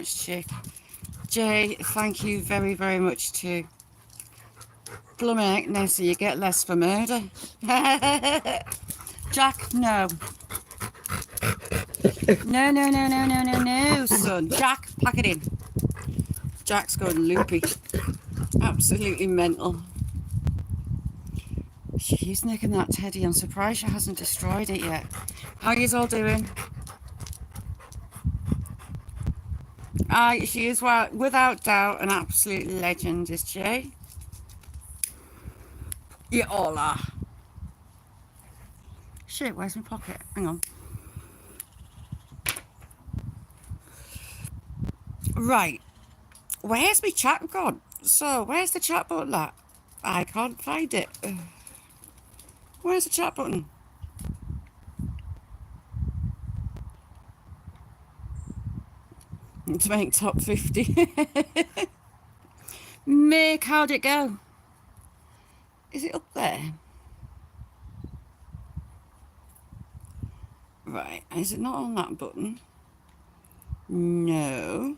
much, Chick. Jay, thank you very, very much too. Plumbing now, so you get less for murder. Jack, no. No, no, no, no, no, no, no, son. Jack, pack it in. Jack's going loopy. Absolutely mental. She's nicking that teddy. I'm surprised she hasn't destroyed it yet. How are you all doing? She is, well, without doubt, an absolute legend, is Jay. You all are. Shit, where's my pocket? Hang on. Right. Where's my chat gone? So, where's the chat button at? I can't find it. Where's the chat button? To make top 50. Mick, how'd it go? Is it up there? Right, is it not on that button? No.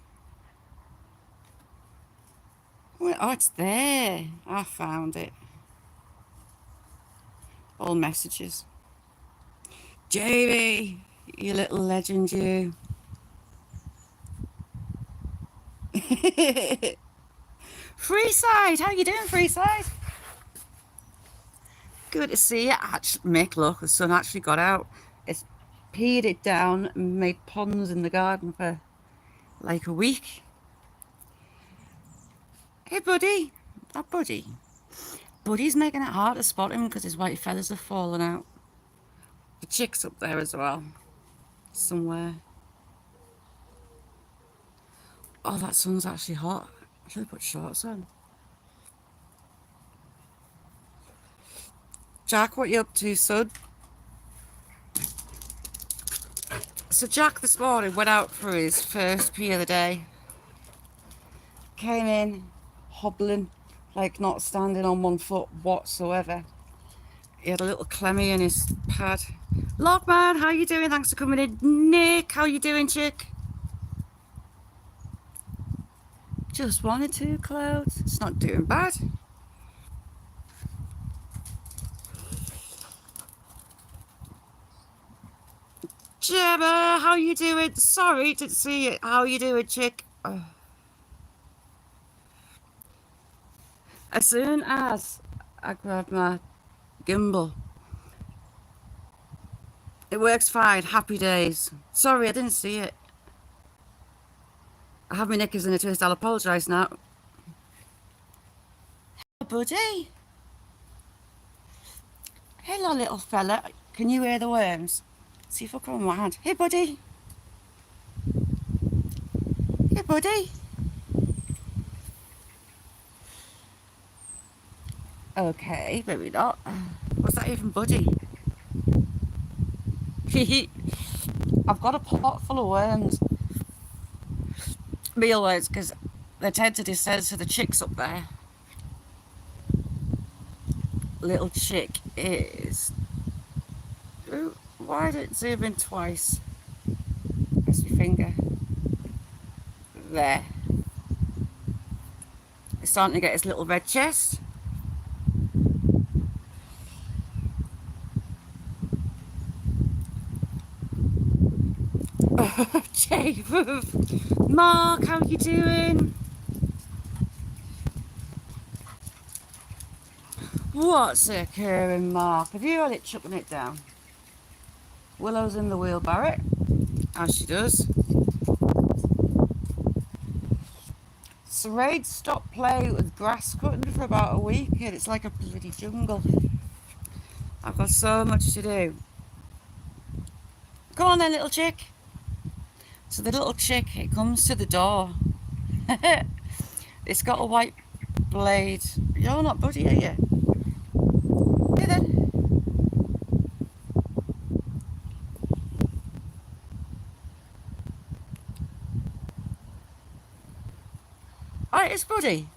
Well, oh, it's there. I found it. All messages. Jamie, you little legend, you. Freeside, how you doing, Freeside? Good to see you. Actually, Mick, look, the sun actually got out. It's peed it down and made ponds in the garden for like a week. Hey, buddy. That buddy. Buddy's making it hard to spot him because his white feathers have fallen out. The chick's up there as well. Somewhere. Oh, that sun's actually hot. I should have put shorts on. Jack, what you up to, son? So Jack this morning went out for his first pee of the day. Came in hobbling, like not standing on one foot whatsoever. He had a little clemmy in his pad. Lockman, how you doing? Thanks for coming in. Nick, how you doing, chick? Just 1 or 2 clouds. It's not doing bad. Gemma, how you doing? Sorry, didn't see it. How you doing, chick? Oh. As soon as I grab my gimbal, it works fine. Happy days. Sorry, I didn't see it. I have my knickers in a twist. I'll apologise now. Hello, buddy. Hello, little fella. Can you hear the worms? See if I come on my hand. Hey, buddy. Hey, buddy. Okay, maybe not. What's that even, buddy? I've got a pot full of worms. Mealworms, because they tend to descend to the chicks up there. Little chick is... Ooh, why did it zoom in twice? Press my finger. There. He's starting to get his little red chest. Jay, Mark, how you doing? What's occurring, Mark? Have you had it chucking it down? Willow's in the wheelbarrow, as she does. Sarade stopped playing with grass cutting for about a week and it's like a bloody jungle. I've got so much to do. Come on then, little chick. So the little chick, it comes to the door. It's got a white blade. You're not buddy, are you? Hey then. Alright, it's Buddy.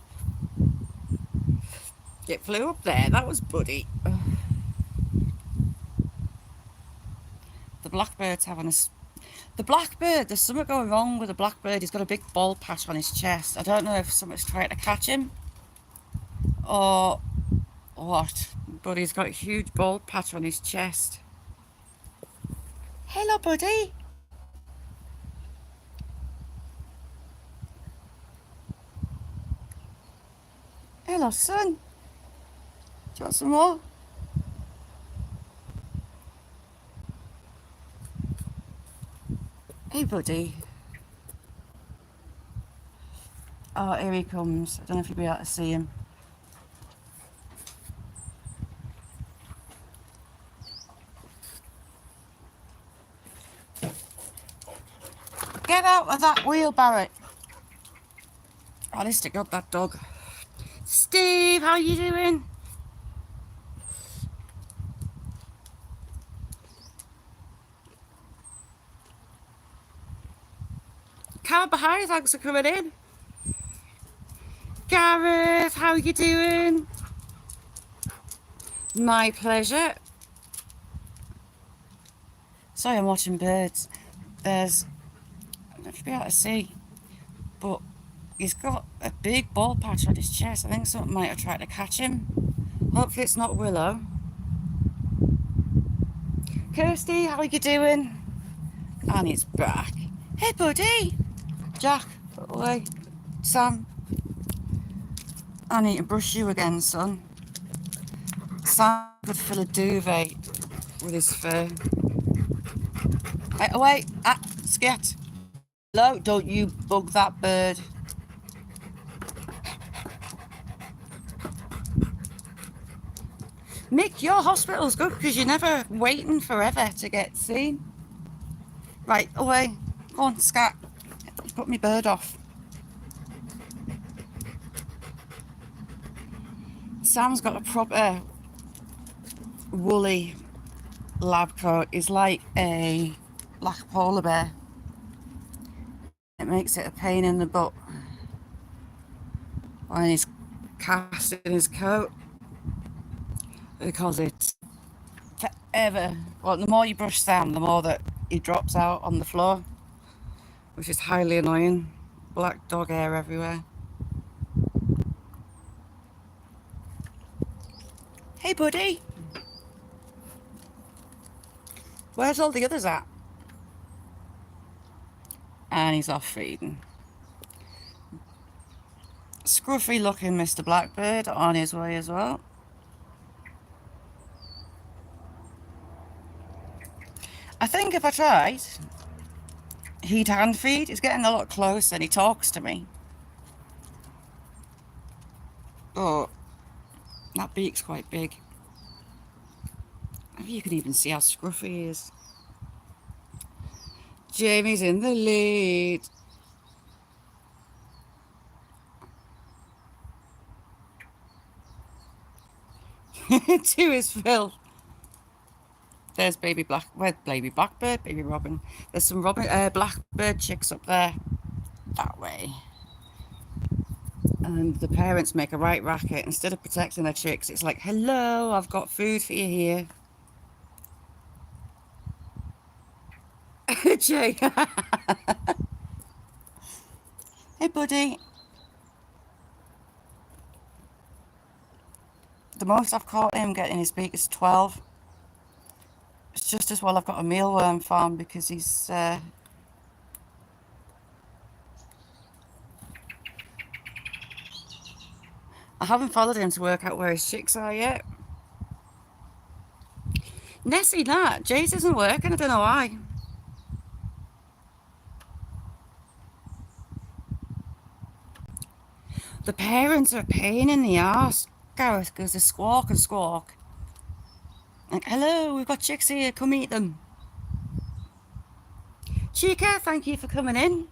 It flew up there, that was Buddy. The blackbird's having a... The blackbird, there's something going wrong with the blackbird. He's got a big bald patch on his chest. I don't know if someone's trying to catch him or what, but he's got a huge bald patch on his chest. Hello, buddy. Hello, son. Do you want some more? Hey, buddy. Oh, here he comes. I don't know if you'll be able to see him. Get out of that wheelbarrow. Honest to God, that dog. Steve, how you doing? Come behind, thanks for coming in. Gareth, how you doing? My pleasure. Sorry, I'm watching birds. There's, I don't know if you'll be able to see, but he's got a big bald patch on his chest. I think something might have tried to catch him. Hopefully it's not Willow. Kirsty, how are you doing? And he's back. Hey, buddy. Jack, put away. Sam. I need to brush you again, son. Sam could fill a duvet with his fur. Hey, away. Ah, scat. Hello, don't you bug that bird. Mick, your hospital's good because you're never waiting forever to get seen. Right, away. Go on, scat. You put my bird off. Sam's got a proper woolly lab coat. He's like a black polar bear. It makes it a pain in the butt when he's casting his coat because it's forever. Well, the more you brush Sam, the more that he drops out on the floor, which is highly annoying. Black dog hair everywhere. Hey, buddy. Where's all the others at? And he's off feeding. Scruffy looking Mr. Blackbird on his way as well. I think if I tried, he'd hand feed. He's getting a lot closer and he talks to me. But that beak's quite big. Maybe you can even see how scruffy he is. Jamie's in the lead. To his Phil. There's baby blackbird, baby robin. There's some blackbird chicks up there, that way. And the parents make a right racket. Instead of protecting their chicks, it's like, hello, I've got food for you here. Jay. Hey, buddy. The most I've caught him getting his beak is 12. It's just as well I've got a mealworm farm because he's... I haven't followed him to work out where his chicks are yet. Nessie, that. Jay's isn't working, I don't know why. The parents are a pain in the arse, Gareth, because they squawk and squawk. Like, hello, we've got chicks here, come eat them. Chica, thank you for coming in.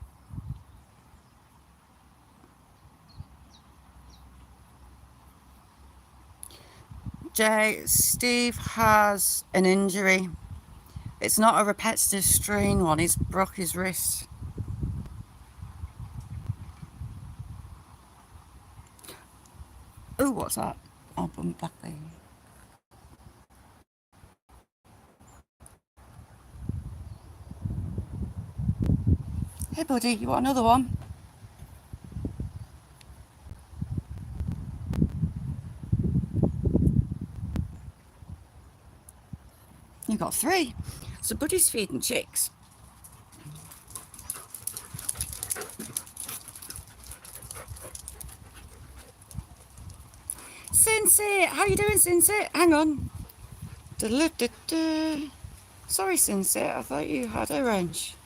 Jay, Steve has an injury. It's not a repetitive strain one, he's broke his wrist. Oh, what's that? I'll bump back there. Hey buddy, you want another one? You got three. So Buddy's feeding chicks. Cincy, how you doing, Cincy? Hang on. Da-da-da-da. Sorry, Cincy, I thought you had a wrench.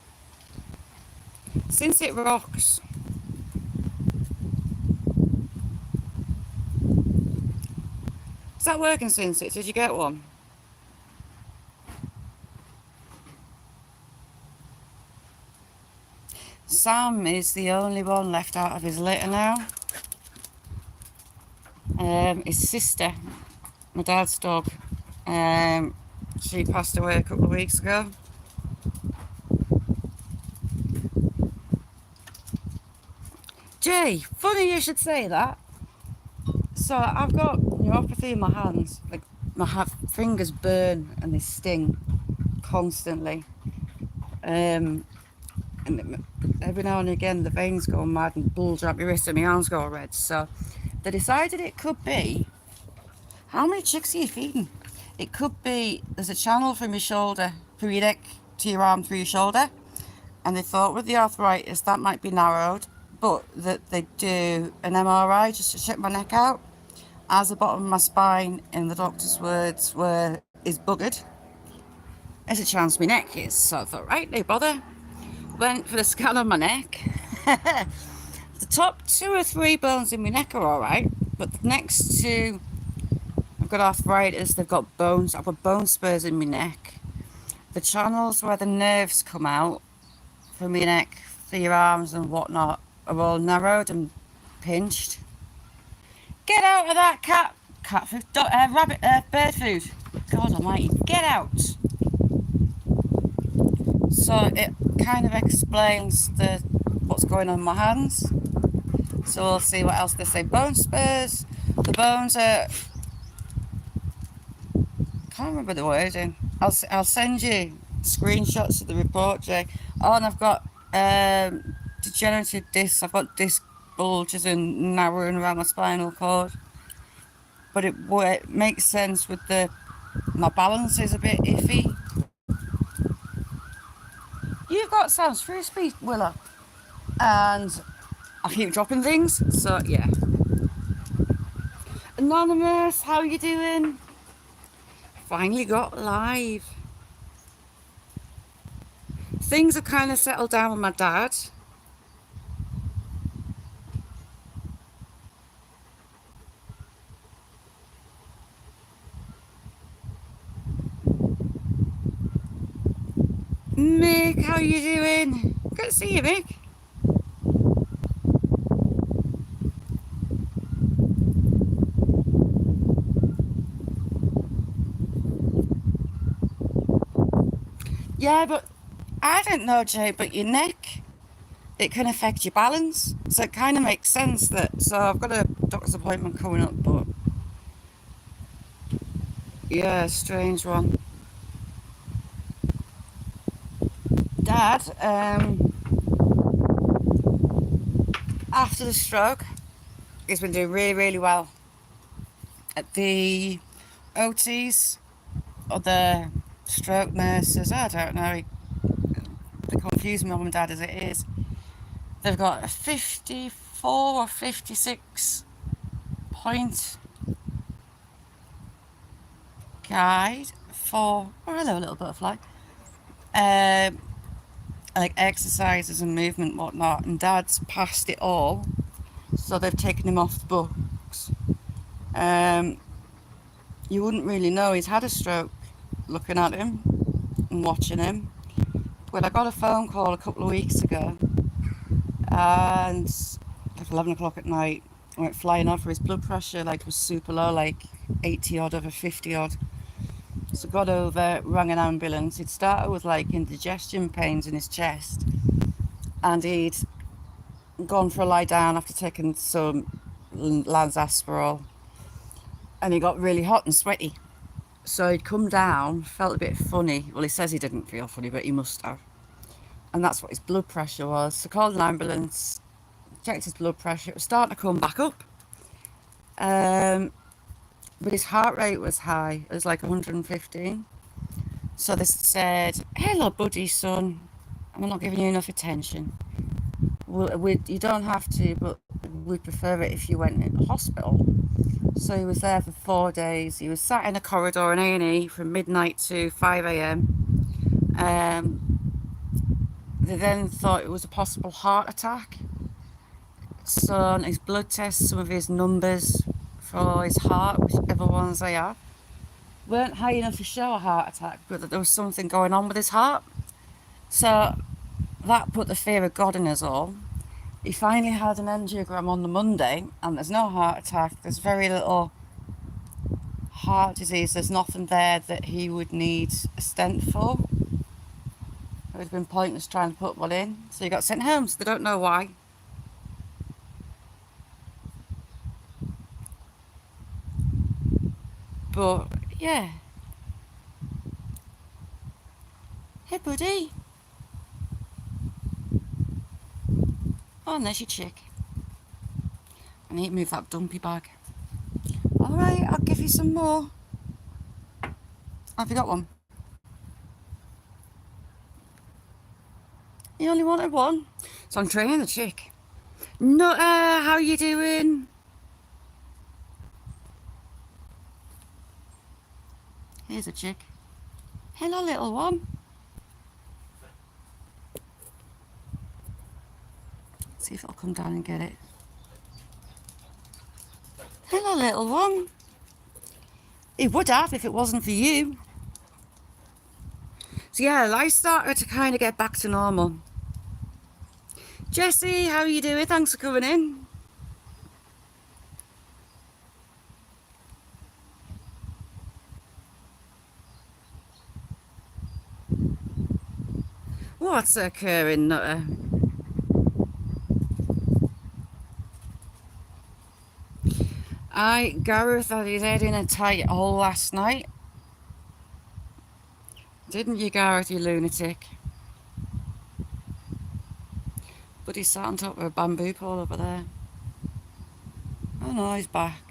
Cincy it rocks. Is that working, Cincy? Did you get one? Sam is the only one left out of his litter now. His sister, my dad's dog, she passed away a couple of weeks ago. Jay, funny you should say that. So I've got neuropathy in my hands. Like my fingers burn and they sting constantly. And every now and again the veins go mad and bulge out my wrist and my arms go red. So they decided it could be, how many chicks are you feeding? It could be, there's a channel from your shoulder, through your neck to your arm, through your shoulder. And they thought with the arthritis that might be narrowed, but that they do an MRI just to check my neck out. As the bottom of my spine, in the doctor's words, is buggered. There's a chance my neck is. So I thought, right, no bother. Went for the scan on my neck. The top 2 or 3 bones in my neck are alright, but the next 2, I've got arthritis, they've got bones, I've got bone spurs in my neck. The channels where the nerves come out from your neck, for your arms and whatnot, are all narrowed and pinched. Get out of that cat food, bird food. God almighty, get out. So it kind of explains what's going on in my hands. So we'll see what else they say. Bone spurs. The bones are, can't remember the wording. I'll send you screenshots of the report, Jay. Oh, and I've got degenerative discs. I've got disc bulges and narrowing around my spinal cord. But it makes sense with my balance is a bit iffy. You've got Sam's free speed, Willow. And I keep dropping things, so yeah. Anonymous, how you doing? Finally got live. Things have kind of settled down with my dad. Mick, how you doing? Good to see you, Mick. Yeah, but I don't know, Jay, but your neck, it can affect your balance. So it kind of makes sense so I've got a doctor's appointment coming up, but yeah, strange one. Dad, after the stroke, he's been doing really, really well. At the OTs, or the stroke nurses, I don't know, they confuse mum and dad as it is. They've got a 54 or 56 point guide for, oh hello little butterfly, like exercises and movement, whatnot, and dad's passed it all, so they've taken him off the books. You wouldn't really know he's had a stroke looking at him and watching him. Well, I got a phone call a couple of weeks ago, and at 11 o'clock at night, I went flying off. His blood pressure was super low, like 80 odd over 50 odd. So got over, rang an ambulance. He'd started with indigestion pains in his chest, and he'd gone for a lie down after taking some Lanzaspirol, and he got really hot and sweaty. So he'd come down, felt a bit funny. Well, he says he didn't feel funny, but he must have. and that's what his blood pressure was. So called an ambulance, checked his blood pressure. It was starting to come back up, but his heart rate was high. It was like 115. So they said, "Hello, buddy, son. I'm not giving you enough attention. You don't have to, but we'd prefer it if you went in the hospital." So he was there for 4 days. He was sat in a corridor in A&E from midnight to 5 a.m. They then thought it was a possible heart attack. So on his blood tests, some of his numbers for his heart, whichever ones they are, weren't high enough to show a heart attack, but that there was something going on with his heart. So that put the fear of God in us all. He finally had an angiogram on the Monday, and there's no heart attack. There's very little heart disease. There's nothing there that he would need a stent for. It would have been pointless trying to put one in. So he got sent home, so they don't know why. But, yeah. Hey, buddy. Oh, and there's your chick. I need to move that dumpy bag. Alright, I'll give you some more. Have you got one? You only wanted one? So I'm training the chick. Nutter, how you doing? Here's a chick. Hello, little one. See if it'll come down and get it. Hello, little one. It would have if it wasn't for you. So yeah, life started to kind of get back to normal. Jessie, how are you doing? Thanks for coming in. What's occurring, Nutter? Gareth had his head in a tight hole last night. Didn't you, Gareth, you lunatic? But he sat on top of a bamboo pole over there. Oh no, he's back.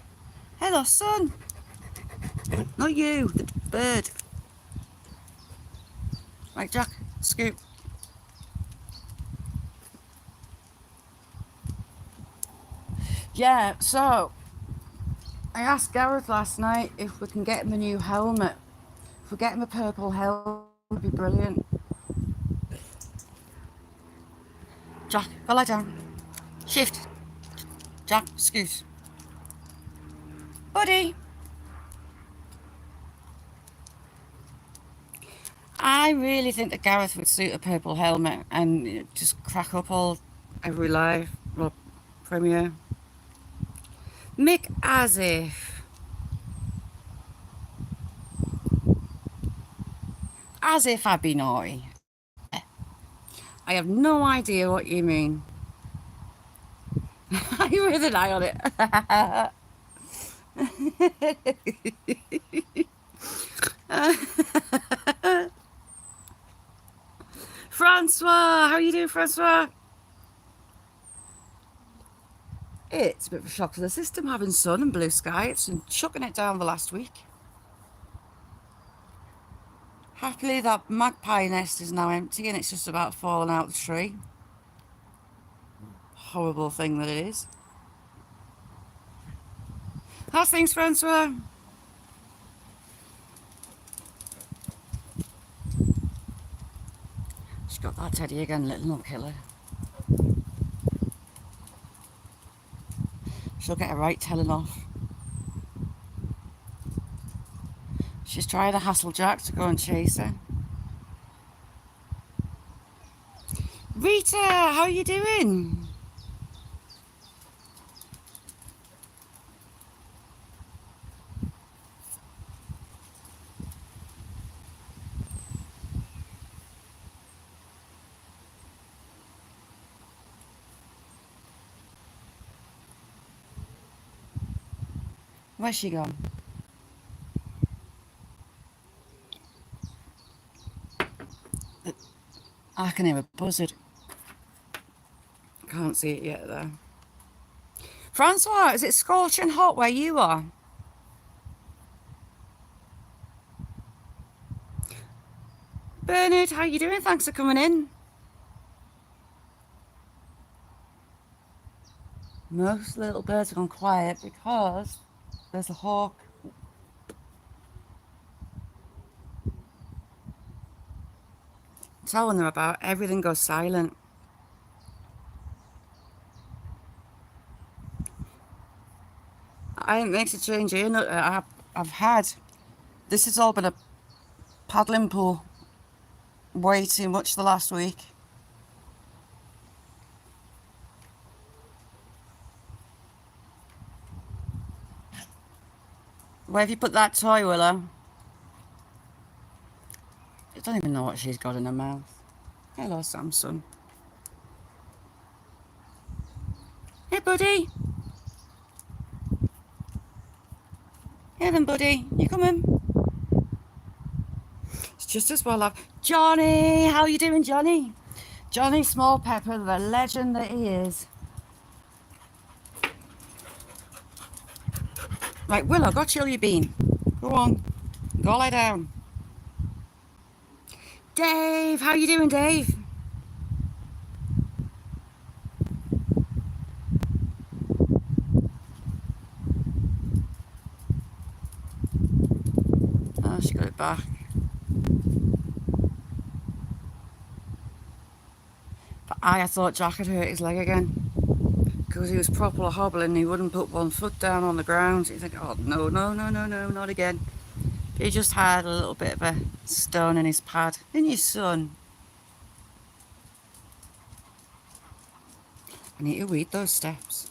Hello, son. Not you, the bird. Right, Jack, scoop. Yeah, so I asked Gareth last night if we can get him a new helmet. If we get him a purple helmet, it would be brilliant. Jack, go lie down. Shift. Jack, scoot. Buddy. I really think that Gareth would suit a purple helmet and just crack up all every live premiere. Mick as if. As if I'd be naughty. I have no idea what you mean. You with an eye on it. Francois, how are you doing, Francois? It's a bit of a shock to the system having sun and blue sky. It's been chucking it down the last week. Happily, that magpie nest is now empty and it's just about falling out the tree. Horrible thing that it is. How's things, Francois? She's got that teddy again, little killer. She'll get a right telling off. She's trying to hassle Jack to go and chase her. Rita, how are you doing? Where's she gone? I can hear a buzzard. Can't see it yet though. Francois, is it scorching hot where you are? Bernard, how you doing? Thanks for coming in. Most little birds have gone quiet because there's a hawk. Telling them about everything goes silent. I didn't make a change here. No, I've had. This has all been a paddling pool. Way too much the last week. Where have you put that toy, Willow? I don't even know what she's got in her mouth. Hello, Samson. Hey, buddy. Hey then, buddy. You coming? It's just as well I've... Johnny! How you doing, Johnny? Johnny Small Pepper, the legend that he is. Right, Willow, go chill your bean. Go on. Go lie down. Dave! How you doing, Dave? Oh, she got it back. But I thought Jack had hurt his leg again. Because he was properly hobbling, he wouldn't put one foot down on the ground. He's like, oh, no, no, no, no, no, not again. He just had a little bit of a stone in his pad. Didn't you, son? I need to read those steps.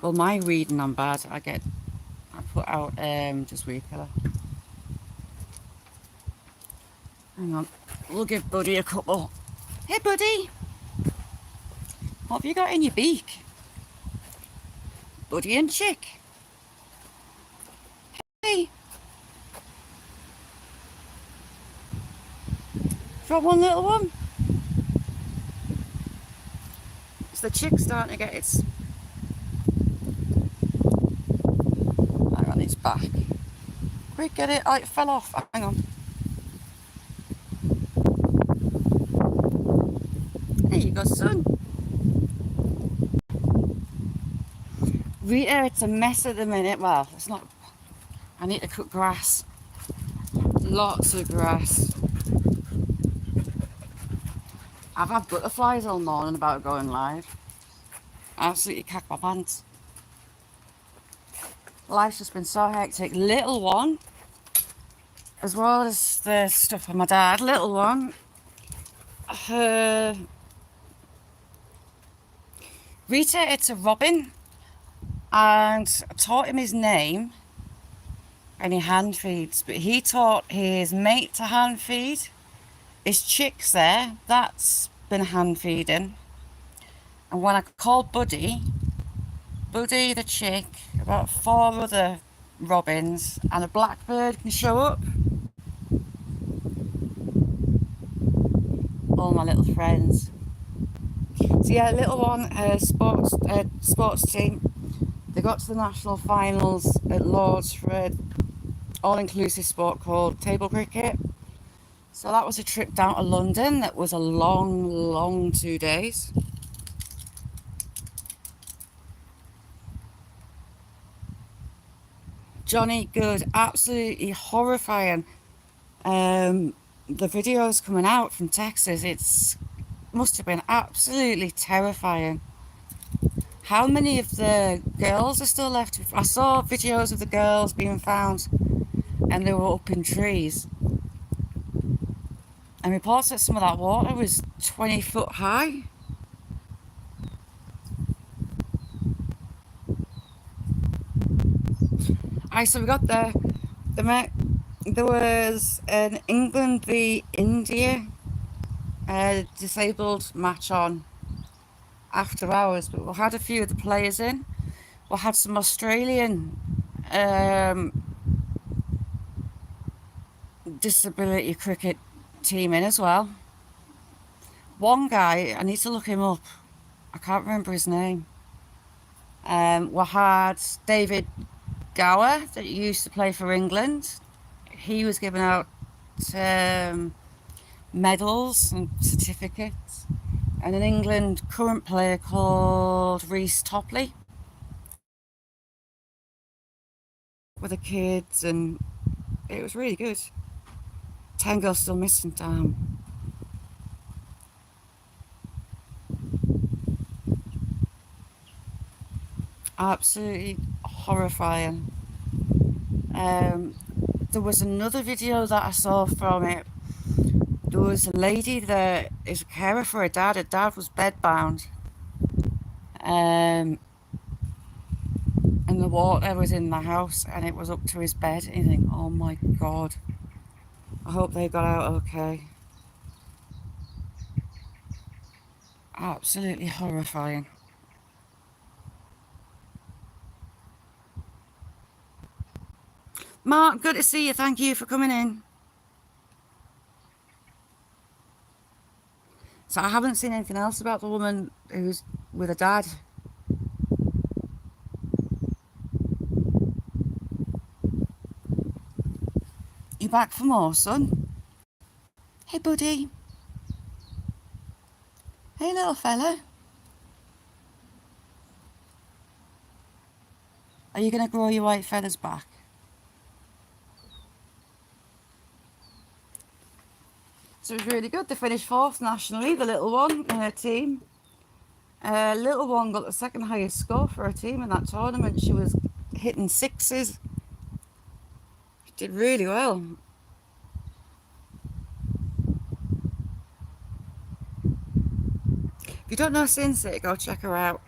Well, my reading, I'm bad. I put out just weed killer. Hang on. We'll give Buddy a couple. Hey, Buddy. What have you got in your beak? Buddy and Chick. Hey. Got one little one. It's the chick starting to get its... Hang on, its back. Quick, get it. Oh, it fell off. Hang on. There you go, son. Rita, it's a mess at the minute. Well, it's not... I need to cut grass. Lots of grass. I've had butterflies all morning about going live. Absolutely cack my pants. Life's just been so hectic. Little one, as well as the stuff with my dad, little one, Rita, it's a robin, and I taught him his name, and he hand feeds, but he taught his mate to hand feed. His chick's there, that's been hand feeding. And when I called Buddy the chick, about 4 other robins, and a blackbird can show up. All my little friends. So yeah, little one, sports team. They got to the national finals at Lords for an all-inclusive sport called table cricket. So that was a trip down to London. That was a long, long 2 days. Johnny, good. Absolutely horrifying. The videos coming out from Texas, it's must have been absolutely terrifying. How many of the girls are still left? I saw videos of the girls being found and they were up in trees. And reports that some of that water was 20 foot high. So we got there. There was an England v India disabled match on after hours, but we had a few of the players in. We had some Australian disability cricket team in as well. One guy, I need to look him up. I can't remember his name. We had David Gower that used to play for England. He was giving out medals and certificates. And an England current player called Reece Topley with the kids, and it was really good. Tango's still missing down. Absolutely horrifying. There was another video that I saw from it. There was a lady that is a carer for her dad. Her dad was bedbound. And the water was in the house and it was up to his bed. And you think, oh my God. I hope they got out okay. Absolutely horrifying. Mark, good to see you. Thank you for coming in. So I haven't seen anything else about the woman who's with her dad. You back for more, son? Hey, buddy. Hey, little fella. Are you going to grow your white feathers back? So it was really good. They finished 4th nationally, the little one in her team. Little one got the 2nd highest score for her team in that tournament. She was hitting 6s. She did really well. If you don't know Sinsay, go check her out.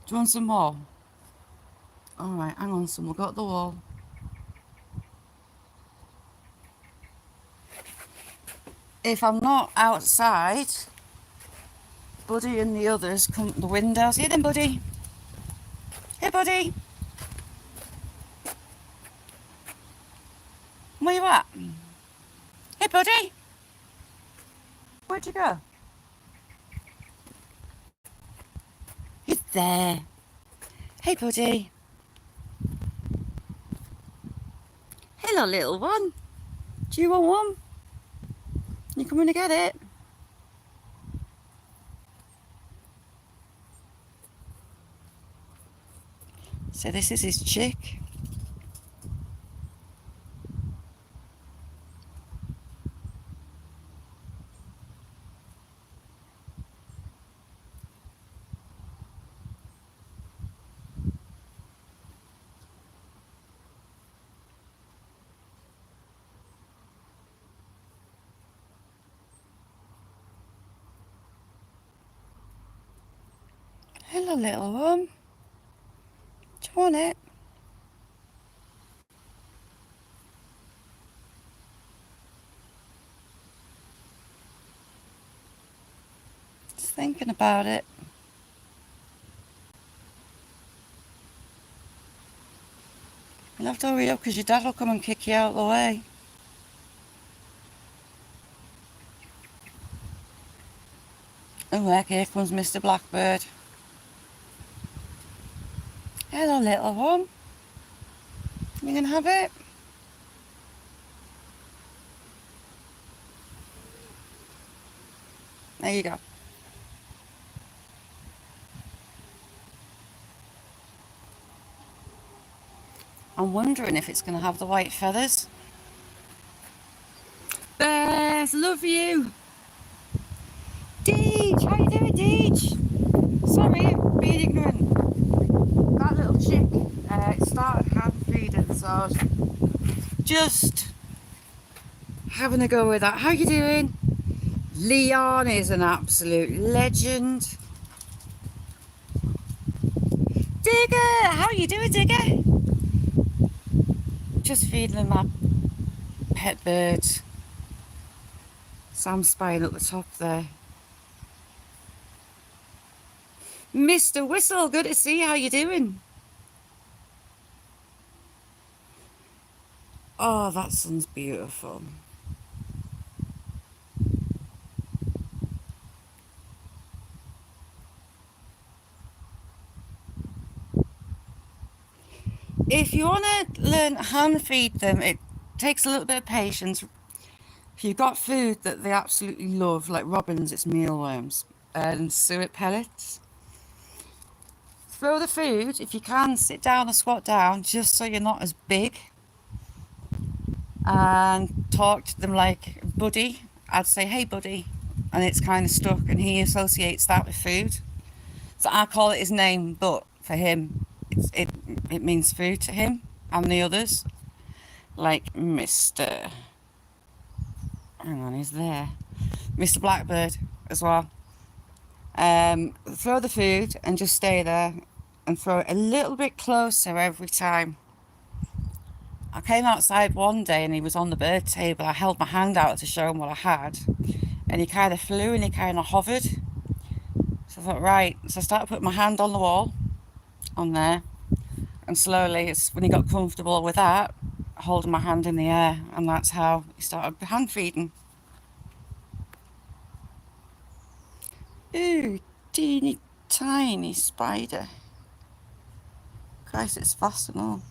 Do you want some more? Alright, hang on, son, we'll go to the wall. If I'm not outside, Buddy and the others come to the windows. Here then, Buddy. Hey, Buddy. Where you at? Hey, Buddy. Where'd you go? He's there. Hey, Buddy. Hello, little one. Do you want one? You coming to get it? So this is his chick. Hello, little one. Do you want it? Just thinking about it. You'll have to hurry up because your dad will come and kick you out of the way. Oh, heck, here comes Mr. Blackbird. Hello, little one. You can have it. There you go. I'm wondering if it's going to have the white feathers. Bears, love you. Deej, how you doing, Deej? Sorry, being ignorant. That little chick started hand feeding, so just having a go with that. How you doing? Leon is an absolute legend. Digger, how you doing, Digger? Just feeding him my pet birds. Sam's spying at the top there. Mr. Whistle, good to see you. How you doing? Oh, that sun's beautiful. If you want to learn hand feed them, it takes a little bit of patience. If you've got food that they absolutely love, like robins, it's mealworms and suet pellets, throw the food. If you can, sit down or squat down just so you're not as big, and talk to them like buddy. I'd say, hey buddy, and it's kind of stuck, and he associates that with food. So I call it his name, but for him, it means food to him and the others. Like Mr. Hang on, he's there. Mr. Blackbird as well. Throw the food and just stay there and throw it a little bit closer every time. I came outside one day and he was on the bird table. I held my hand out to show him what I had, and he kind of flew and he kind of hovered. So I thought, right. So I started putting my hand on the wall, on there, and slowly, it's when he got comfortable with that, holding my hand in the air, and that's how he started hand feeding. Ooh, teeny tiny spider. Christ, it's fast and all.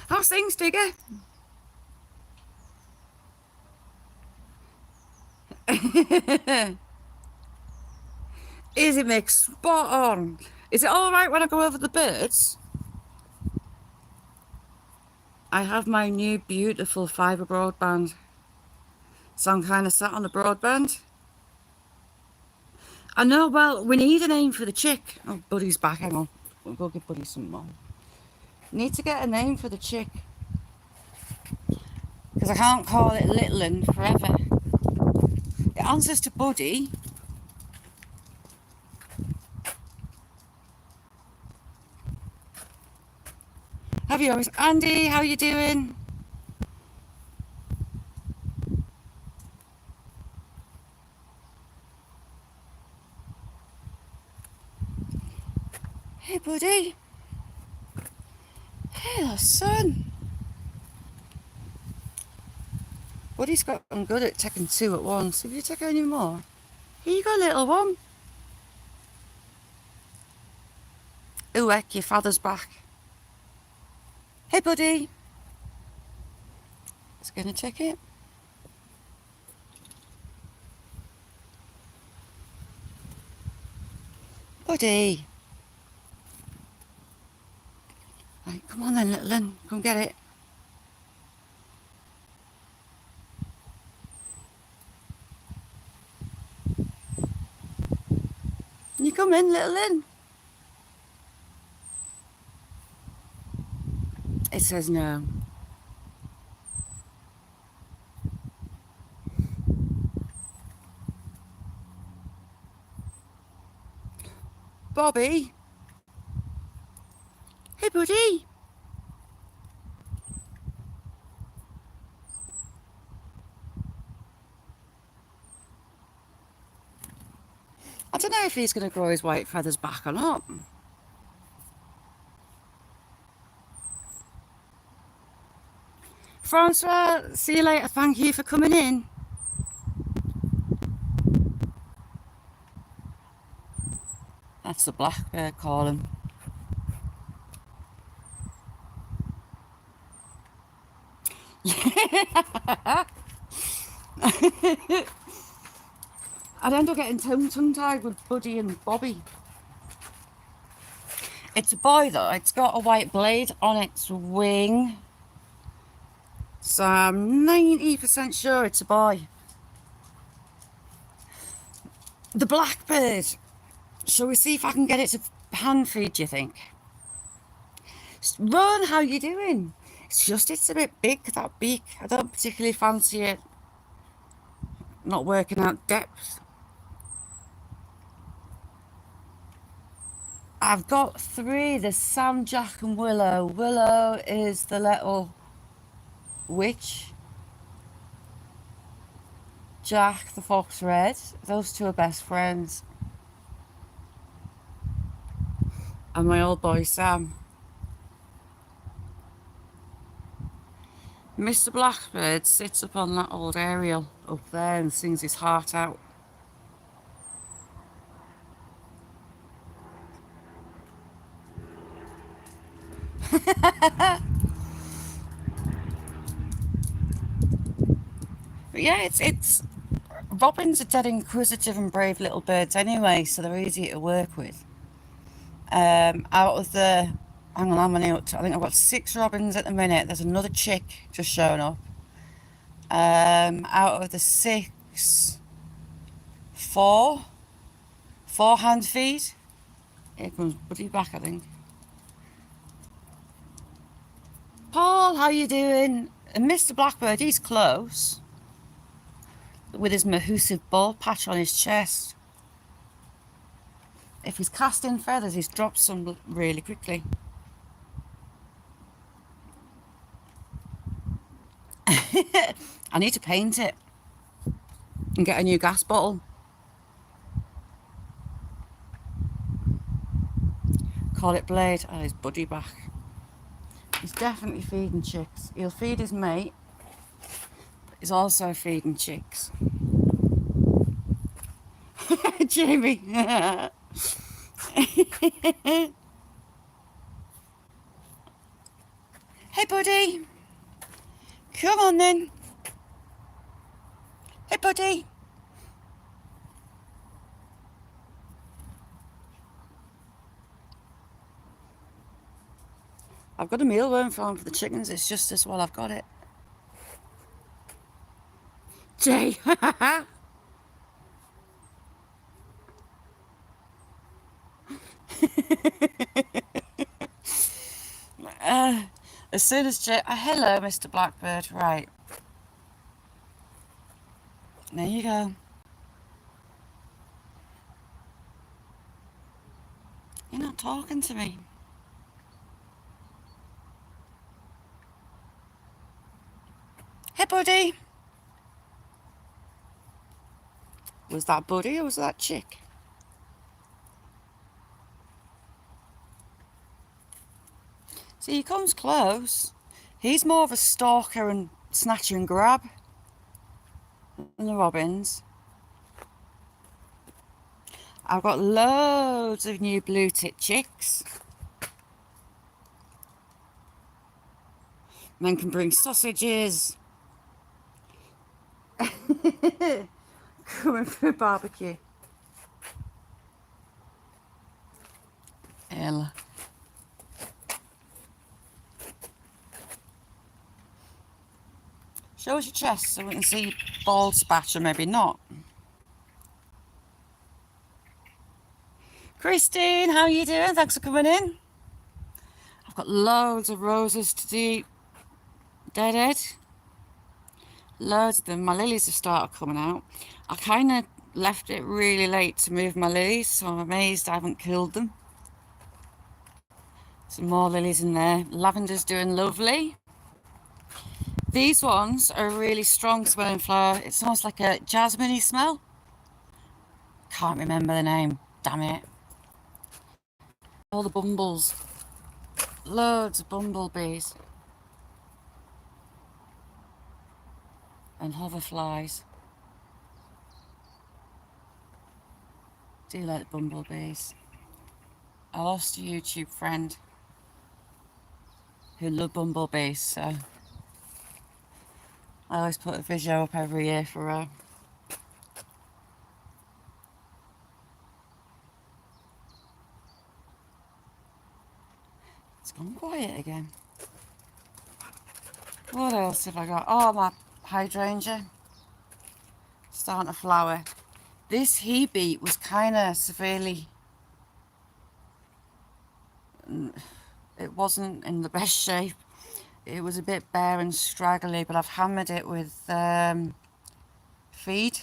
How's things, Digger? Is it, Mick? Spot on. Is it all right when I go over the birds? I have my new beautiful fibre broadband, so I'm kind of sat on the broadband. I know, well, we need a name for the chick. Oh, Buddy's back, hang on. We'll go give Buddy some more. Need to get a name for the chick, because I can't call it Little 'Un forever. It answers to Buddy. Have you always... Andy, how you doing? Hey, Buddy. Hey, son. Buddy's gotten good at taking two at once. Have you taken any more? Here you go, little one. Ooh, heck, your father's back. Hey, Buddy. It's gonna check it. Buddy. Right, come on then, little one. Come get it. You come in, little one. It says no. Bobby. Hey, Buddy. I don't know if he's going to grow his white feathers back or not. Francois, see you later. Thank you for coming in. That's the blackbird calling. I'd end up getting tongue-tied with Buddy and Bobby. It's a boy though. It's got a white blade on its wing. So I'm 90% sure it's a boy. The blackbird. Shall we see if I can get it to hand feed, do you think? Ron, how you doing? It's a bit big, that beak. I don't particularly fancy it. Not working out depth. I've got three. There's Sam, Jack and Willow. Willow is the little witch. Jack the fox red. Those two are best friends. And my old boy Sam. Mr. Blackbird sits up on that old aerial up there and sings his heart out. But yeah, it's robins are dead inquisitive and brave little birds anyway, so they're easy to work with. Out of the, hang on, how many up to? I think I've got 6 robins at the minute. There's another chick just showing up. Out of the 6, 4 hand feed. Here comes Buddy back, I think. Paul, how you doing? And Mr. Blackbird, he's close. With his mahoosive ball patch on his chest. If he's casting feathers, he's dropped some really quickly. I need to paint it and get a new gas bottle. Call it Blade. Oh, his Buddy back. He's definitely feeding chicks. He'll feed his mate. He's also feeding chicks. Jamie. Hey, buddy. Come on, then. Hey, buddy. I've got a mealworm farm for the chickens. It's just as well I've got it. Jay. As soon as Jay... hello, Mr. Blackbird. Right. There you go. You're not talking to me. Hey, buddy. Was that Buddy or was that chick? See, he comes close. He's more of a stalker and snatch and grab than the robins. I've got loads of new blue tit chicks. Men can bring sausages. Coming for a barbecue. Ella. Show us your chest so we can see bald spatch or maybe not. Christine, how are you doing? Thanks for coming in. I've got loads of roses to do. Dead. Loads of them. My lilies have started coming out. I kind of left it really late to move my lilies, so I'm amazed I haven't killed them. Some more lilies in there. Lavender's doing lovely. These ones are a really strong smelling flower. It smells like a jasmine-y smell. Can't remember the name. Damn it. All the bumbles. Loads of bumblebees. And hoverflies. Do like bumblebees. I lost a YouTube friend who loved bumblebees, so I always put a video up every year for her. It's gone quiet again. What else have I got? Oh, my hydrangea starting to flower. This Hebe was kind of severely... It wasn't in the best shape. It was a bit bare and straggly, but I've hammered it with feed.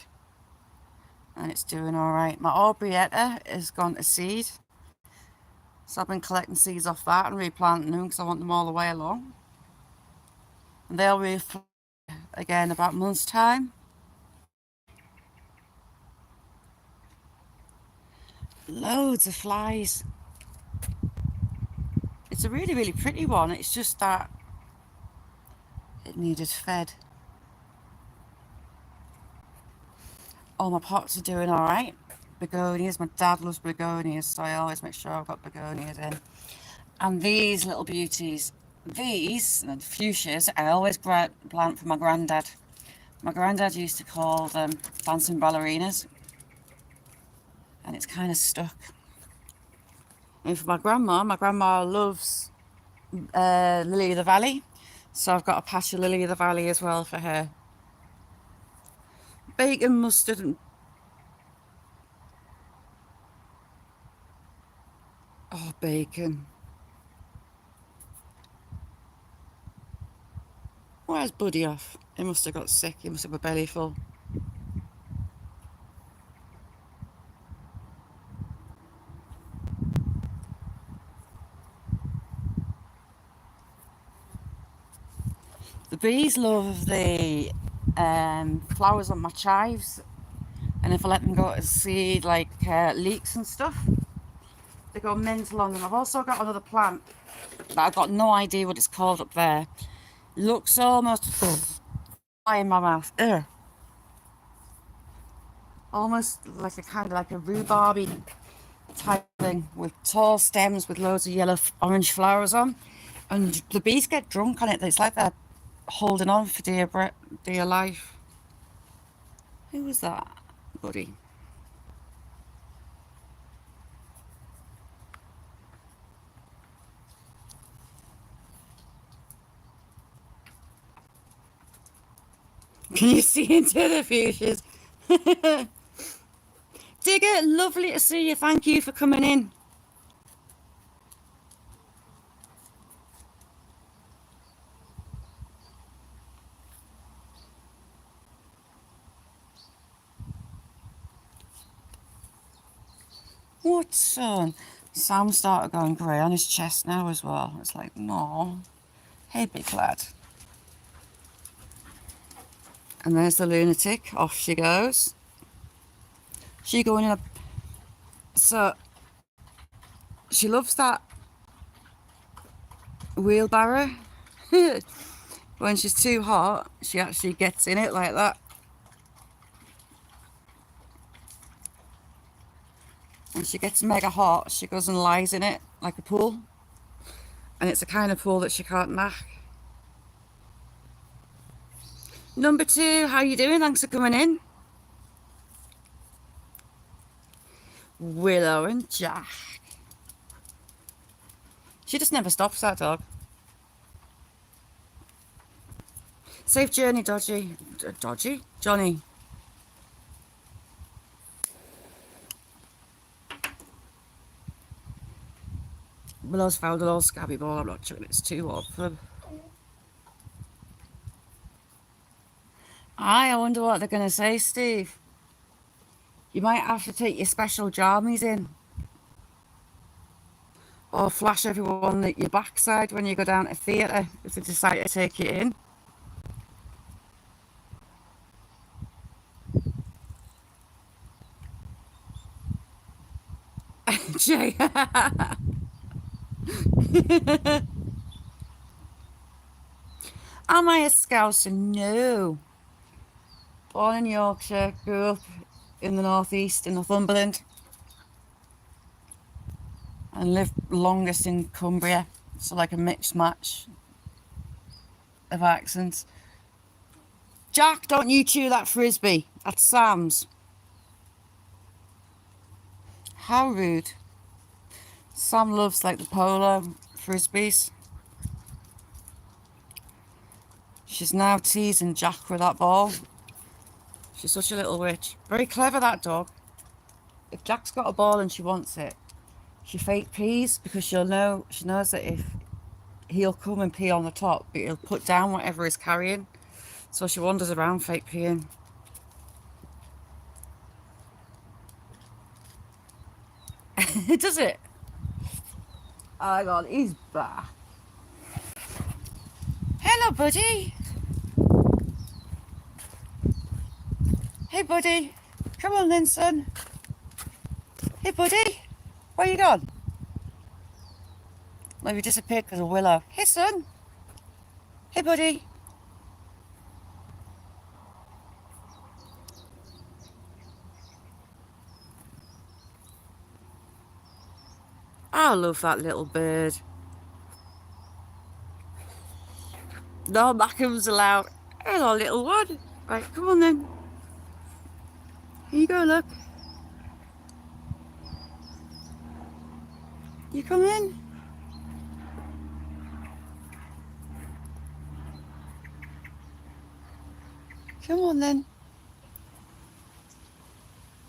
And it's doing alright. My Aubrietta has gone to seed. So I've been collecting seeds off that and replanting them because I want them all the way along. And they'll reflower again about a month's time. loads of flies. It's a really, really pretty one. It's just that it needed fed. All my pots are doing all right. Begonias, my dad loves begonias, so I always make sure I've got begonias in. And these little beauties, these, and the fuchsias, I always plant for my granddad. My granddad used to call them dancing ballerinas, and it's kind of stuck. And for my grandma loves lily of the valley, so I've got a patch of lily of the valley as well for her. Bacon, mustard, and bacon. Where's Buddy off? He must have got sick. He must have a belly full. The bees love the flowers on my chives, and if I let them go to seed like leeks and stuff, they go mental on them. I've also got another plant that I've got no idea what it's called up there. Looks almost in my mouth. Ugh. Almost like a kind of like a rhubarby type thing with tall stems with loads of yellow orange flowers on, and the bees get drunk on it. It's like they're holding on for dear life. Who was that, Buddy? Can you see into the fuchsias? Digger, lovely to see you. Thank you for coming in. What son? Sam started going grey on his chest now as well. It's like, no. Hey, big lad. And there's the lunatic. Off she goes. She going in a... So, she loves that wheelbarrow. When she's too hot, she actually gets in it like that. When she gets mega hot, she goes and lies in it like a pool. And it's a kind of pool that she can't knock. Number 2, how you doing? Thanks for coming in. Willow and Jack. She just never stops, that dog. Safe journey, Dodgy. Dodgy? Johnny. Willow's found an old scabby ball. I'm not sure it's too old for them. I wonder what they're going to say, Steve. You might have to take your special jammies in. Or flash everyone at your backside when you go down to theatre if they decide to take you in. Jay. Am I a Scouser? No. Born in Yorkshire, grew up in the northeast in Northumberland, and lived longest in Cumbria, so like a mixed match of accents. Jack, don't you chew that frisbee. That's Sam's. How rude. Sam loves like the polar frisbees. She's now teasing Jack with that ball. She's such a little witch. Very clever, that dog. If Jack's got a ball and she wants it, she fake pees because she knows that if he'll come and pee on the top, but he'll put down whatever he's carrying. So she wanders around fake peeing. Does it? Oh my god, he's back. Hello, buddy. Hey, buddy. Come on then, son. Hey, buddy. Where you gone? Maybe disappeared because of Willow. Hey, son. Hey, buddy. I love that little bird. No Mackems allowed. Hello, little one. Right, come on then. Here you go, look. You come in. Come on then.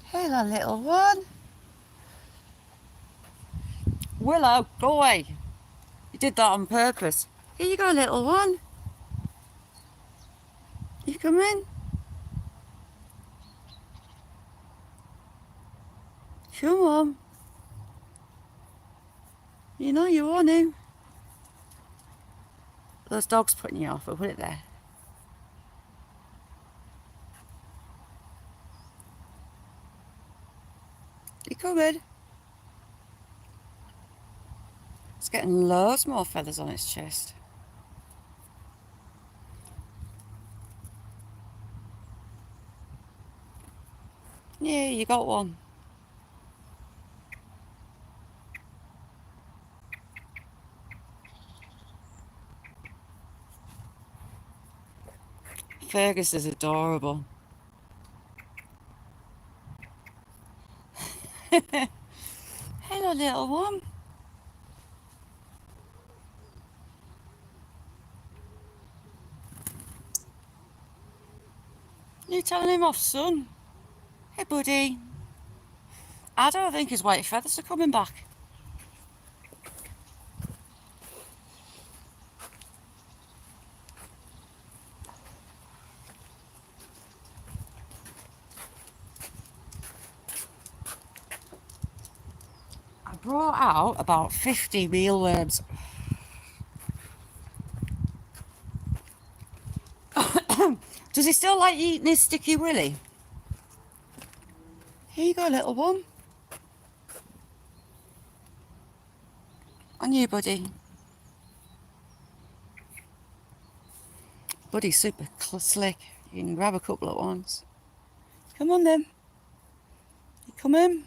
Hello, little one. Willow, go away. You did that on purpose. Here you go, little one. You come in. Come on. You know you want him. Those dogs putting you off, I'll put it there. You coming? It's getting loads more feathers on its chest. Yeah, you got one. Fergus is adorable. Hello, little one. You telling him off, son? Hey, buddy. I don't think his white feathers are coming back. I brought out about 50 mealworms. Does he still like eating his sticky willy? Here you go, little one. On you, buddy. Buddy's super slick. You can grab a couple at once. Come on then. You come in.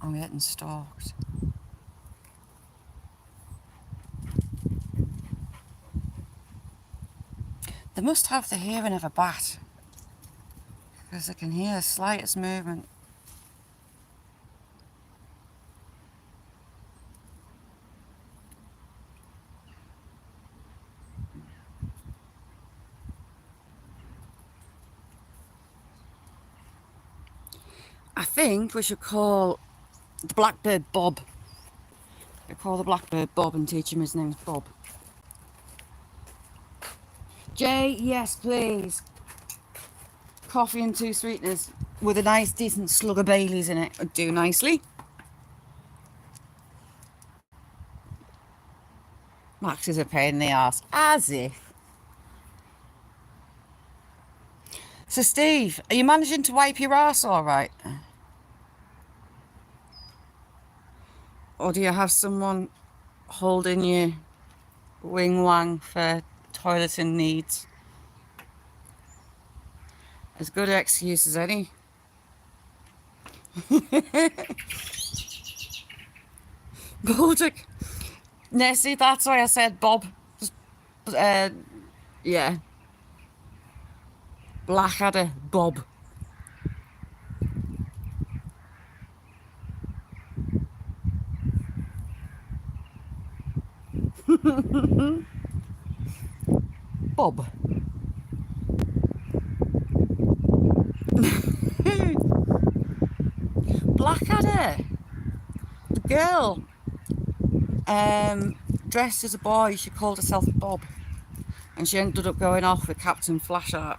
I'm getting stalked. They must have the hearing of a bat, because they can hear the slightest movement. I think we should call the blackbird Bob. We call the blackbird Bob and teach him his name's Bob. Jay, yes please. Coffee and 2 sweeteners with a nice decent slug of Baileys in it would do nicely. Max is a pain in the arse. As if. So Steve, are you managing to wipe your arse all right? Or do you have someone holding your wing wang for toileting needs? As good an excuse as any. Baltic. Nessie, that's why I said Bob. Yeah. Blackadder Bob. Bob. Blackadder. The girl dressed as a boy, she called herself Bob. And she ended up going off with Captain Flashheart.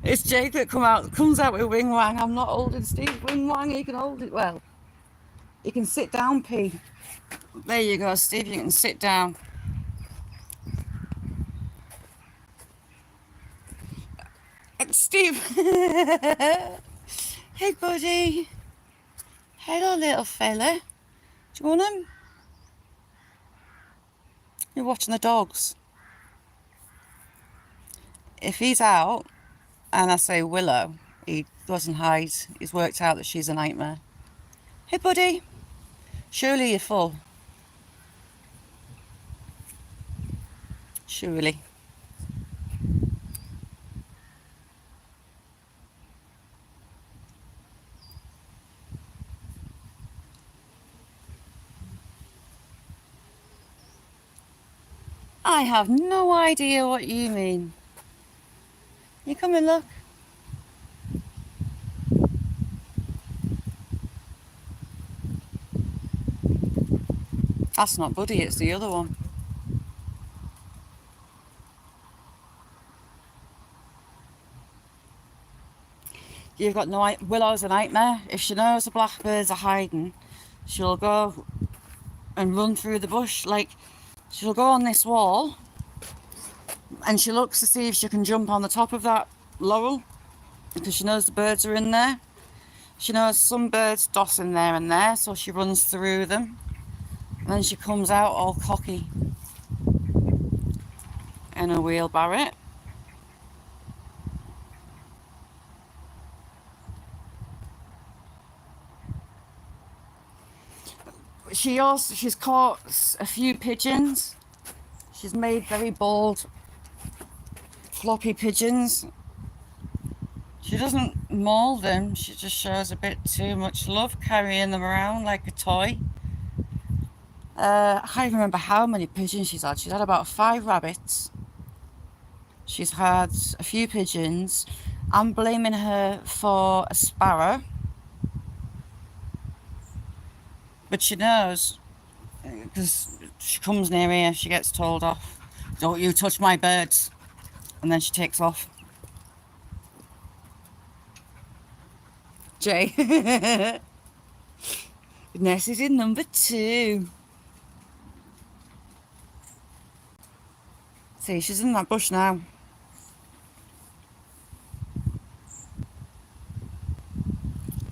It's Jake that comes out with wing wang. I'm not holding Steve wing wang, he can hold it well. You can sit down, P. There you go, Steve, you can sit down. Steve. Hey, buddy. Hello, little fella. Do you want him? You're watching the dogs. If he's out and I say Willow, he doesn't hide. He's worked out that she's a nightmare. Hey, buddy. Surely you're full. Surely. I have no idea what you mean. You come and look. That's not Buddy, it's the other one. You've got no idea. Willow's a nightmare. If she knows the blackbirds are hiding, she'll go and run through the bush. Like, she'll go on this wall and she looks to see if she can jump on the top of that laurel because she knows the birds are in there. She knows some birds dossing there and there, so she runs through them. And then she comes out all cocky in a wheelbarrow. She's caught a few pigeons. She's made very bold, floppy pigeons. She doesn't maul them, she just shows a bit too much love carrying them around like a toy. I can't remember how many pigeons she's had. She's had about 5 rabbits. She's had a few pigeons. I'm blaming her for a sparrow. But she knows, because she comes near here, she gets told off. Don't you touch my birds. And then she takes off. Jay. Ness is in number 2. See, she's in that bush now.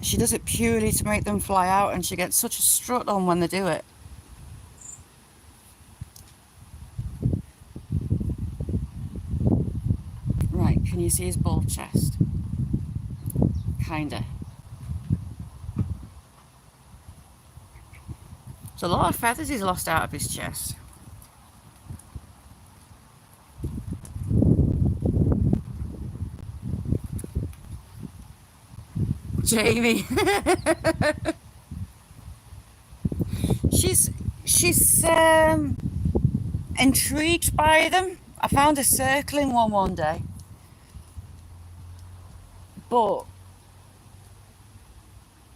She does it purely to make them fly out, and she gets such a strut on when they do it. Right, can you see his bald chest? Kinda. There's a lot of feathers he's lost out of his chest. Jamie. she's intrigued by them. I found her circling one day. But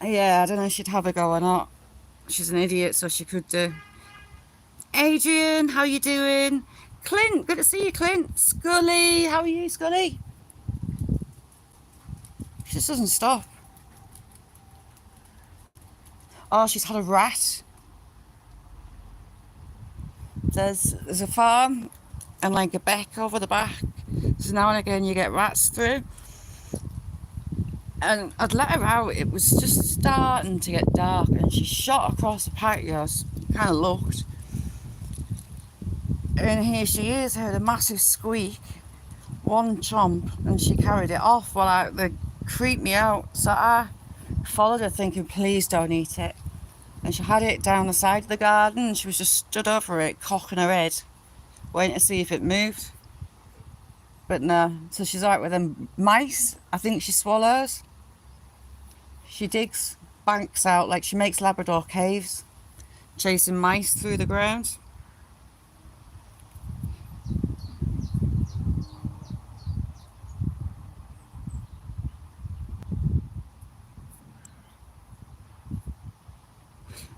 yeah, I don't know if she'd have a go or not. She's an idiot, so she could do. Adrian, how you doing? Clint, good to see you, Clint. Scully, how are you, Scully? She just doesn't stop. Oh, she's had a rat. There's a farm and like a beck over the back. So now and again you get rats through. And I'd let her out. It was just starting to get dark and she shot across the patio, kind of looked. And here she is, heard a massive squeak, one chomp, and she carried it off. Well, they creeped me out. So I followed her thinking, please don't eat it. And she had it down the side of the garden and she was just stood over it, cocking her head, waiting to see if it moved. But no, so she's out with them mice. I think she swallows. She digs banks out, like she makes Labrador caves, chasing mice through the ground.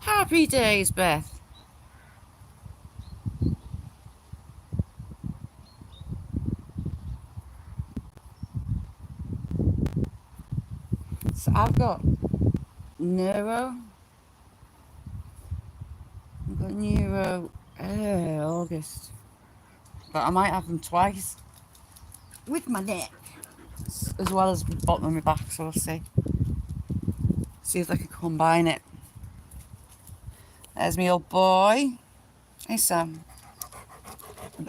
Happy days, Beth. So I've got Neuro. I've got Neuro August. But I might have them twice with my neck. as well as the bottom of my back, so we'll see. See if I can combine it. There's my old boy. Hey Sam.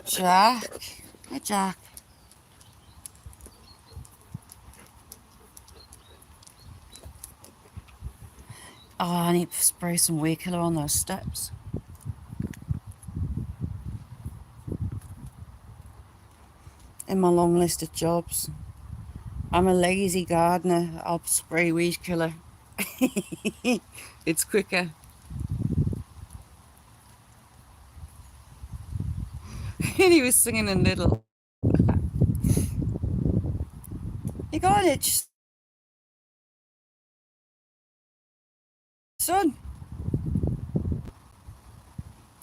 Jack. Hey Jack. Oh, I need to spray some weed killer on those steps. In my long list of jobs. I'm a lazy gardener. I'll spray weed killer. It's quicker. And he was singing a little. You got it, son.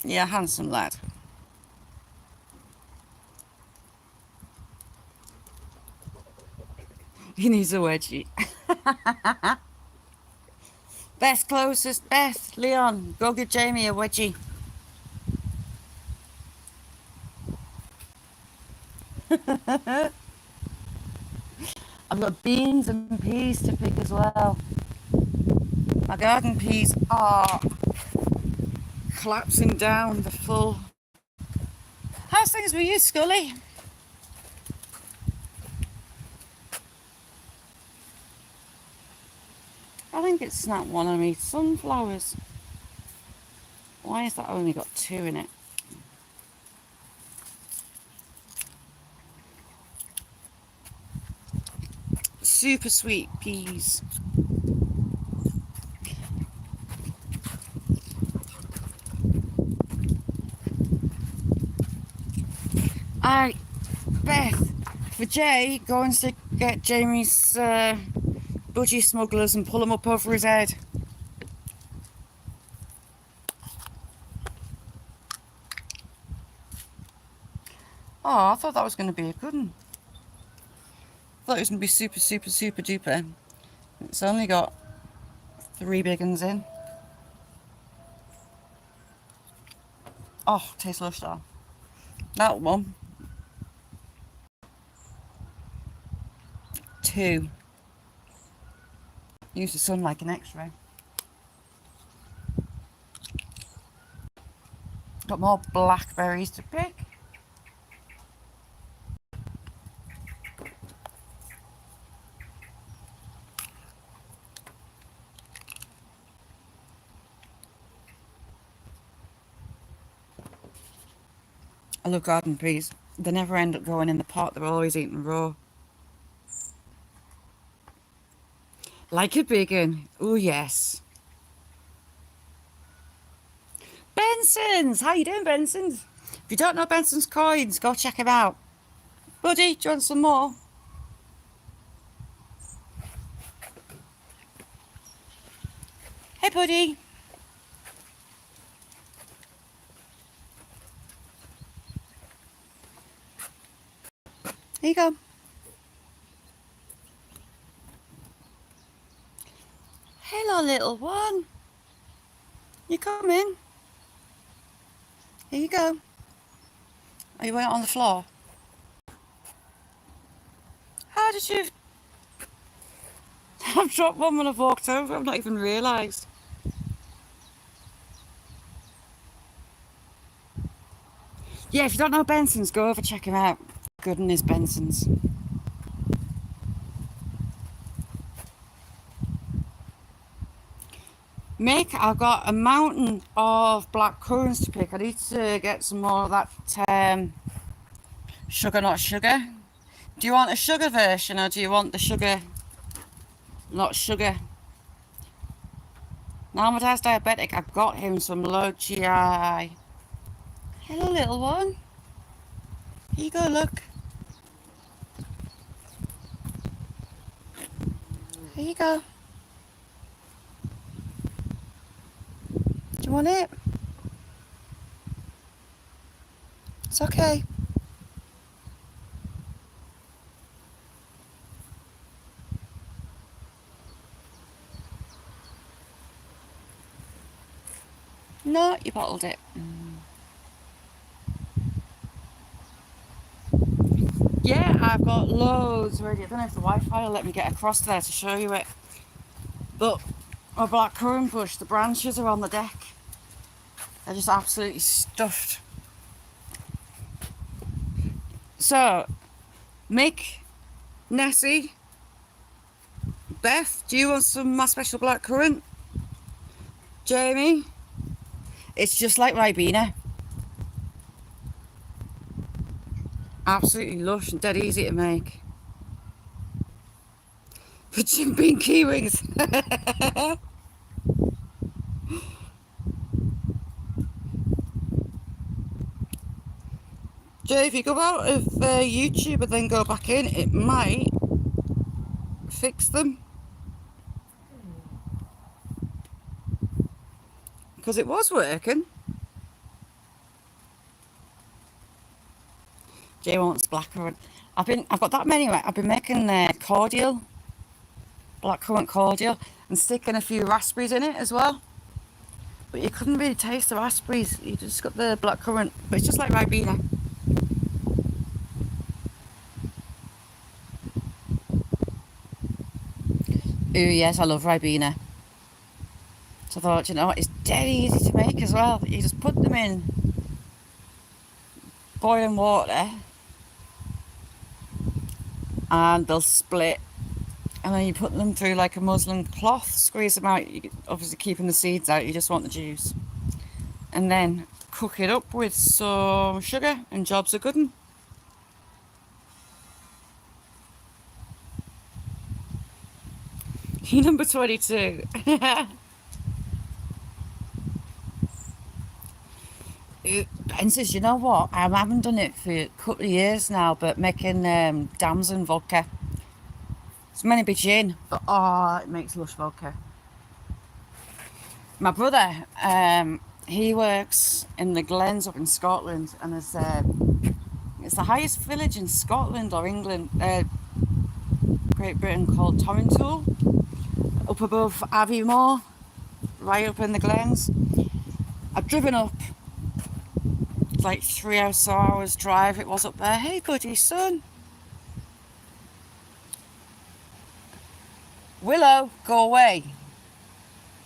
Yeah, handsome lad. He needs a wedgie. Beth closest. Beth, Leon, go get Jamie a wedgie. I've got beans and peas to pick as well. My garden peas are collapsing down the full. How's things with you, Scully? I think it's snapped one of me sunflowers. Why has that only got 2 in it? Super sweet peas. Alright, Beth, for Jay, go and get Jamie's budgie smugglers and pull them up over his head. Oh, I thought that was going to be a good one. I thought it was going to be super, super, super duper. It's only got 3 big ones in. Oh, tastes lush though. That one. 2. Use the sun like an X-ray. Got more blackberries to pick. I love garden peas. They never end up going in the pot. They're always eaten raw. Like a big one. Oh, yes. Benson's! How you doing, Benson's? If you don't know Benson's coins, go check him out. Buddy, do you want some more? Hey, buddy. Here you go. Hello, little one. You coming? Here you go. Are you out on the floor? How did you... I've dropped one when I've walked over. I've not even realised. Yeah, if you don't know Benson's, go over check him out. Good in his Benson's. Mick, I've got a mountain of black currants to pick. I need to get some more of that sugar not sugar. Do you want a sugar version or do you want the sugar not sugar? Now my dad's diabetic, I've got him some low GI. Hello, little one. Here you go, look. Here you go. Do you want it? It's okay. No, you bottled it. Yeah, I've got loads already. I don't know if the Wi-Fi will let me get across there to show you it. But my blackcurrant bush, the branches are on the deck. They're just absolutely stuffed. So, Mick, Nessie, Beth, do you want some of my special blackcurrant? Jamie? It's just like Ribena. Absolutely lush and dead easy to make. For Jim Bean key rings. Jay, if you go out of YouTube and then go back in, it might fix them. Because it was working. Jay wants blackcurrant. I've got that many. I've been making cordial, blackcurrant cordial, and sticking a few raspberries in it as well. But you couldn't really taste the raspberries. You just got the blackcurrant. But it's just like Ribena. Ooh, yes, I love Ribena. So I thought, you know, it's dead easy to make as well. You just put them in boiling water and they'll split. And then you put them through like a muslin cloth, squeeze them out, obviously keeping the seeds out, you just want the juice. And then cook it up with some sugar and jobs are good 'un. Number 22. Ben says, you know what? I haven't done it for a couple of years now, but making damson vodka. It's meant to be gin, but oh, it makes lush vodka. My brother, he works in the Glens up in Scotland, and it's the highest village in Scotland or England, Great Britain, called Torrintoul, up above Aviemore, right up in the Glens. I've driven up. It's like 3 hours drive it was up there. Hey buddy, son. Willow, go away.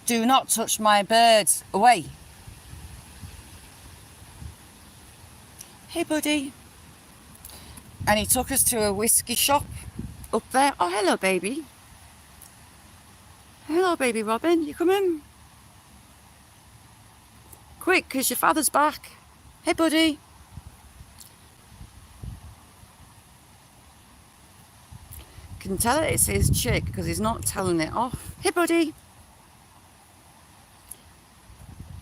Do not touch my birds. Away. Hey buddy. And he took us to a whiskey shop up there. Oh, hello baby. Hello baby Robin, you coming? Quick, because your father's back. Hey buddy. Can tell it it's his chick because he's not telling it off. Hey buddy.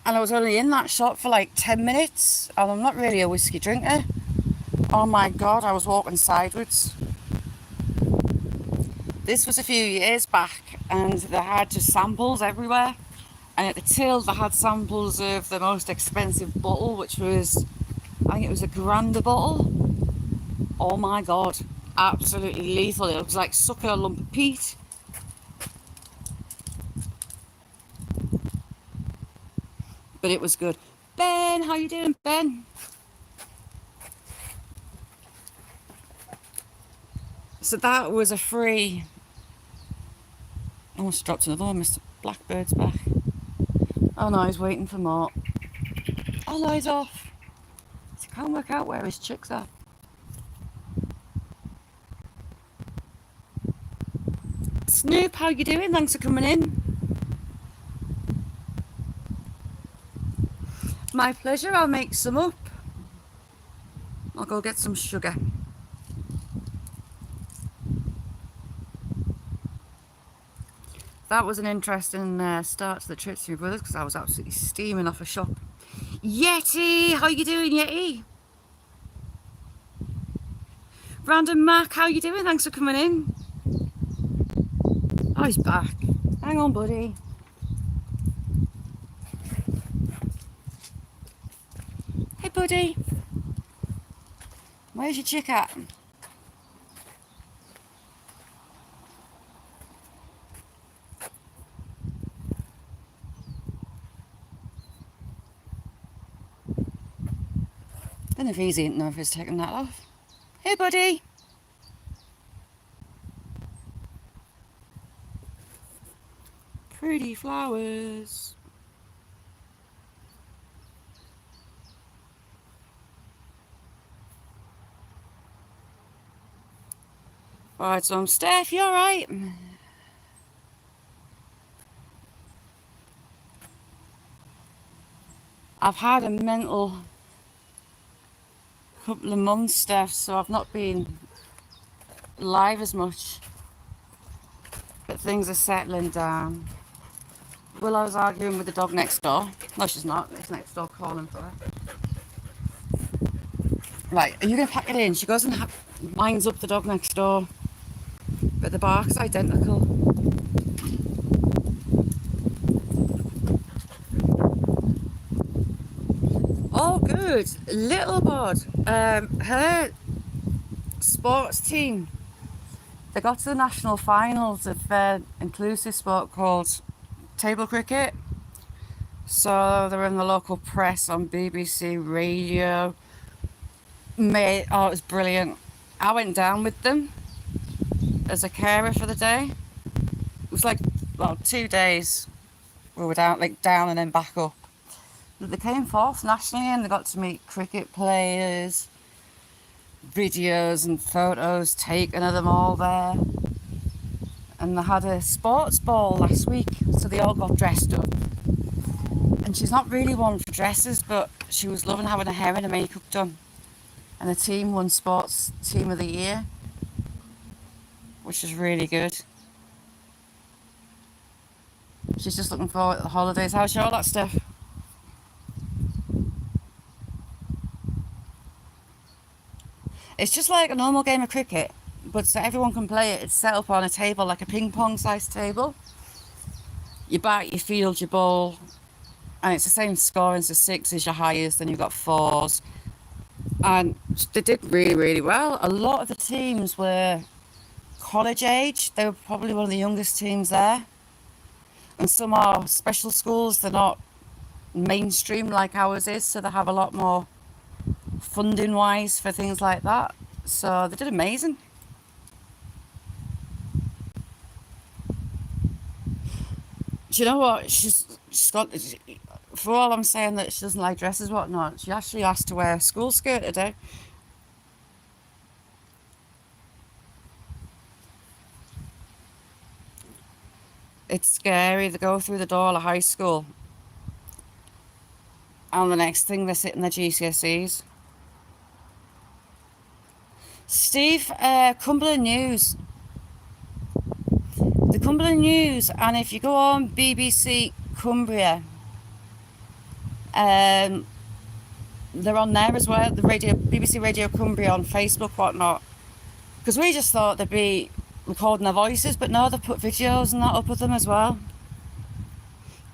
And I was only in that shop for like 10 minutes and I'm not really a whiskey drinker. Oh my god, I was walking sideways. This was a few years back and they had just samples everywhere. And at the till they had samples of the most expensive bottle, which was, I think it was a grand a bottle. Oh my god, absolutely lethal. It was like sucking a lump of peat. But it was good. Ben, how you doing, Ben? So that was a free... I almost dropped another one. Mr. Blackbird's back. Oh no, he's waiting for more. Oh no, he's off. So I can't work out where his chicks are. Snoop, how you doing? Thanks for coming in. My pleasure, I'll make some up. I'll go get some sugar. That was an interesting start to the trip to my brother's because I was absolutely steaming off a shop. Yeti, how you doing, Yeti? Random Mac, how you doing? Thanks for coming in. Oh, he's back. Hang on, buddy. Hey, buddy. Where's your chick at? Don't know if he's eating or if he's taking that off. Hey, buddy. pretty flowers. Alright, so I'm Steph, you alright? I've had a mental couple of months, Steph, so I've not been live as much. But things are settling down. Willow's arguing with the dog next door. No, she's not. It's next door calling for her. Right, are you going to pack it in? She goes and winds up the dog next door. But the bark's identical. Oh, good. Little Bod. Her sports team, they got to the national finals of an inclusive sport called table cricket. So they were in the local press on BBC Radio. Mate, oh, it was brilliant. I went down with them as a carer for the day. It was like, well, 2 days we were down and then back up. They came fourth nationally and they got to meet cricket players, videos and photos taken of them all there. And they had a sports ball last week, so they all got dressed up. And she's not really one for dresses, but she was loving having her hair and her makeup done. And the team won Sports Team of the Year, which is really good. She's just looking forward to the holidays. How's all that stuff? It's just like a normal game of cricket, but so everyone can play it. It's set up on a table, like a ping pong sized table. You bat, you field, you bowl, and it's the same scoring, so 6 is your highest, then you've got 4s. And they did really, really well. A lot of the teams were college age. They were probably one of the youngest teams there. And some are special schools. They're not mainstream like ours is, so they have a lot more funding wise for things like that. So they did amazing. Do you know what? She's got, for all I'm saying that she doesn't like dresses, whatnot, she actually asked to wear a school skirt today. It's scary. They go through the door of high school, and the next thing they're sitting their GCSEs. Steve, Cumberland News. The Cumberland News, and if you go on BBC Cumbria, they're on there as well, the BBC Radio Cumbria on Facebook, whatnot. Because we just thought they'd be recording their voices, but no, they put videos and that up of them as well.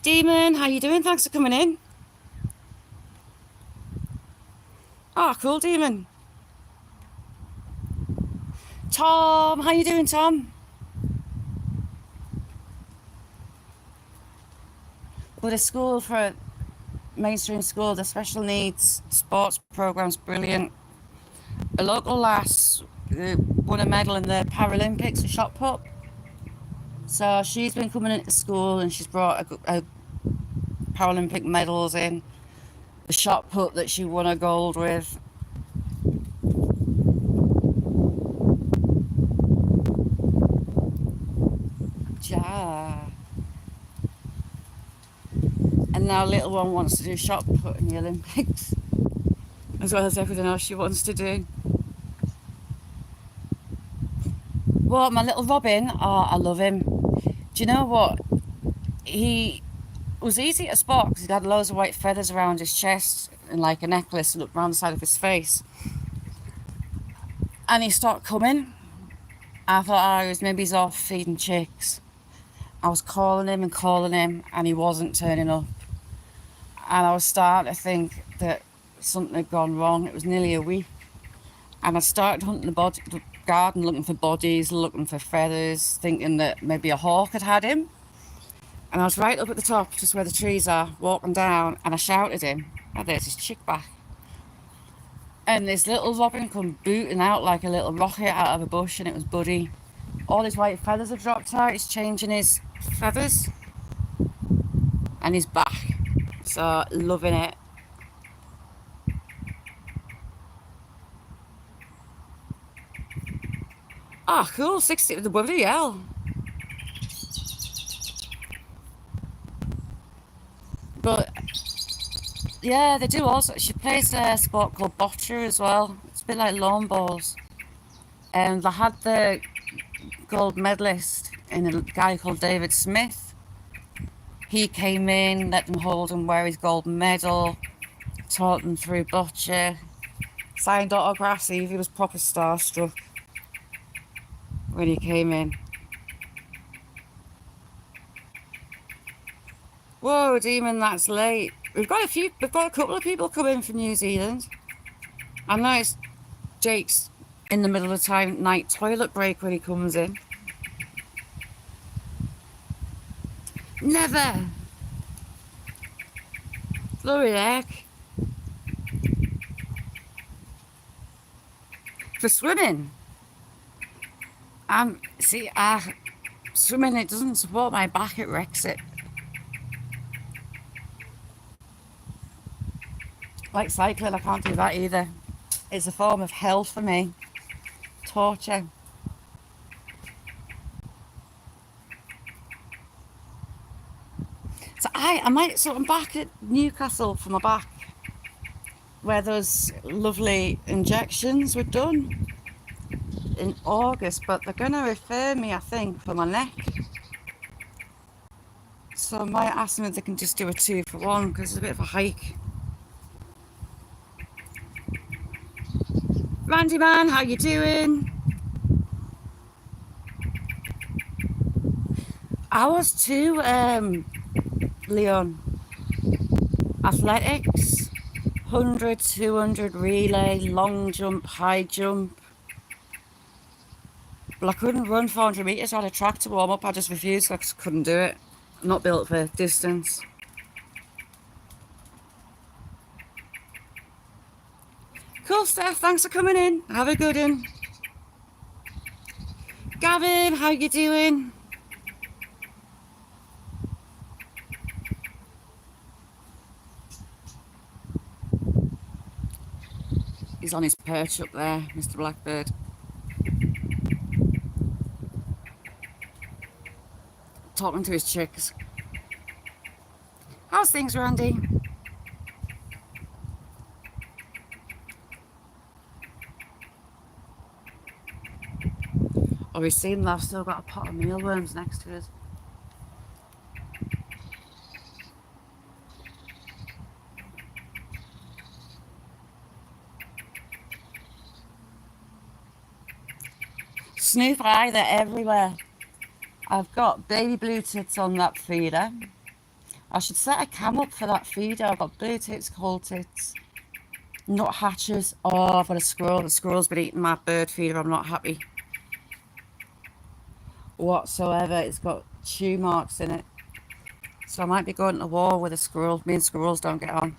Demon, how you doing? Thanks for coming in. Ah, cool, Demon. Tom, how you doing, Tom? But a school for a mainstream school, the special needs sports program's brilliant. A local lass won a medal in the Paralympics, a shot put. So she's been coming into school and she's brought a Paralympic medals in. The shot put that she won a gold with. Ja. And now little one wants to do shot put in the Olympics, as well as everything else she wants to do. Well, my little Robin, oh, I love him. Do you know what? He was easy to spot because he had loads of white feathers around his chest and like a necklace and up around the side of his face. And he stopped coming. I thought, maybe he's off feeding chicks. I was calling him and he wasn't turning up. And I was starting to think that something had gone wrong. It was nearly a week. And I started hunting the garden, looking for bodies, looking for feathers, thinking that maybe a hawk had had him. And I was right up at the top, just where the trees are, walking down, and I shouted him, oh, there's his chick back. And this little robin come booting out like a little rocket out of a bush, and it was Buddy. All his white feathers had dropped out. He's changing his feathers. and he's back. So loving it. Ah, cool. 60. The bloody hell. But yeah, they do also. She plays a sport called bocce as well. It's a bit like lawn bowls. And they had the gold medalist in a guy called David Smith. He came in, let them hold and wear his gold medal, taught them through bocce, signed autographs. He was proper starstruck when he came in. Whoa, Demon, that's late. We've got a couple of people coming from New Zealand. I know it's Jake's in the middle of the night toilet break when he comes in. Never. Glory heck. For swimming. See, swimming, it doesn't support my back, it wrecks it. Like cycling, I can't do that either. It's a form of hell for me. Torture. So I'm back at Newcastle for my back, where those lovely injections were done in August, but they're going to refer me, I think, for my neck. So I might ask them if they can just do a 2-for-1, because it's a bit of a hike. Randy man, how you doing? I was too, Leon. Athletics, 100, 200 relay, long jump, high jump. But I couldn't run 400 metres. I had a track to warm up. I just refused. I just couldn't do it. I'm not built for distance. Cool, Steph. Thanks for coming in. Have a good one. Gavin, how you doing? He's on his perch up there, Mr. Blackbird. Talking to his chicks. How's things, Randy? Oh, we've seen that I've still got a pot of mealworms next to us. Snoop Eye, they're everywhere. I've got baby blue tits on that feeder. I should set a cam up for that feeder. I've got blue tits, cold tits, nut hatches. Oh, I've got a squirrel. The squirrel's been eating my bird feeder. I'm not happy whatsoever. It's got chew marks in it. So I might be going to war with a squirrel. Me and squirrels don't get on.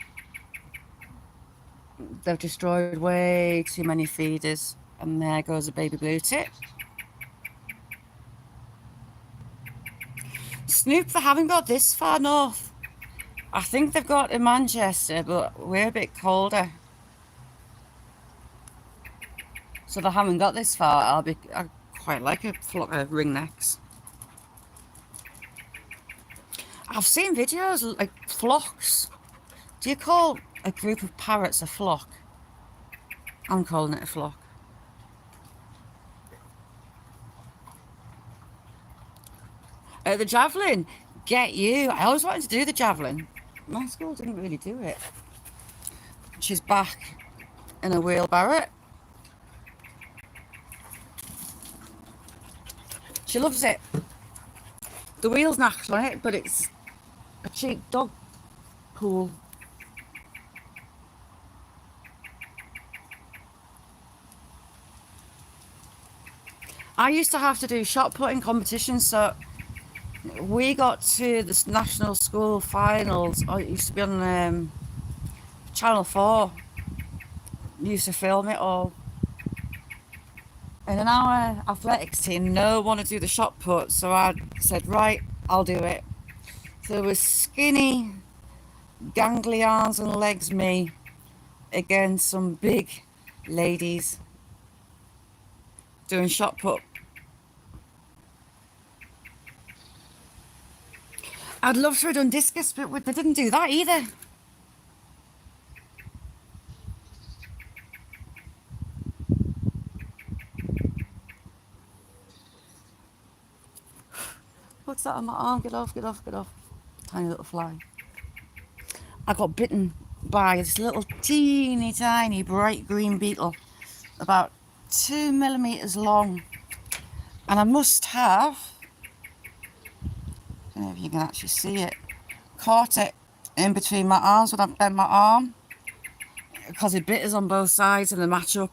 They've destroyed way too many feeders. And there goes a baby blue tit. Snoop, they haven't got this far north. I think they've got in Manchester, but we're a bit colder. So they haven't got this far. I quite like a flock of ringnecks. I've seen videos like flocks. Do you call a group of parrots a flock? I'm calling it a flock. The javelin, get you. I always wanted to do the javelin. My school didn't really do it. She's back in a wheelbarrow. She loves it. The wheel's knackered on it, but it's a cheap dog pool. I used to have to do shot putting competitions, so we got to the national school finals. Oh, it used to be on Channel 4. Used to film it all. And in our athletics team, no one wanted to do the shot put, so I said, right, I'll do it. there was skinny, gangly arms and legs me against some big ladies doing shot put. I'd love to have done discus, but they didn't do that either. What's that on my arm? Get off, get off, get off. Tiny little fly. I got bitten by this little teeny tiny bright green beetle, about 2 millimeters long. And I must have, I don't know if you can actually see it, caught it in between my arms when I bent my arm, because it bit us on both sides in the match up.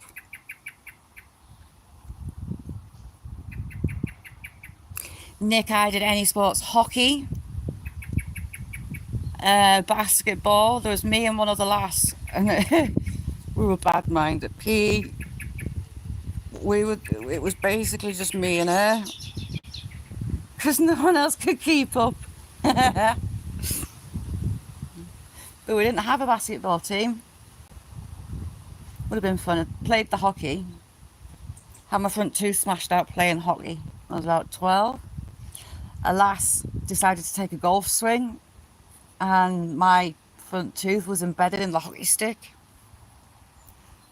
Nick, I did any sports, hockey, basketball. There was me and one other lass, and we were bad mind at PE. It was basically just me and her, because no one else could keep up. But we didn't have a basketball team. Would have been fun. I played the hockey. Had my front tooth smashed out playing hockey. I was about 12. A lass decided to take a golf swing, and my front tooth was embedded in the hockey stick.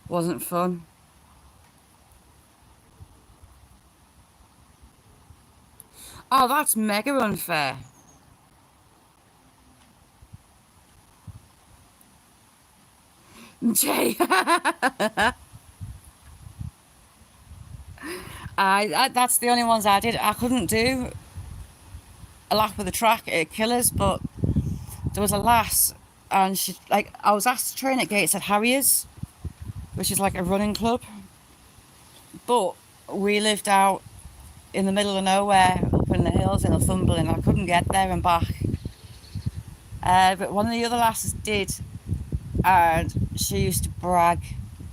Wasn't fun. Oh, that's mega unfair. Jay. That's the only ones I did. I couldn't do a lap of the track at Killers, but there was a lass, and she, like, I was asked to train at Gateshead Harriers, which is like a running club, but we lived out in the middle of nowhere, up in the hills in Northumberland. I couldn't get there and back. But one of the other lasses did, and she used to brag,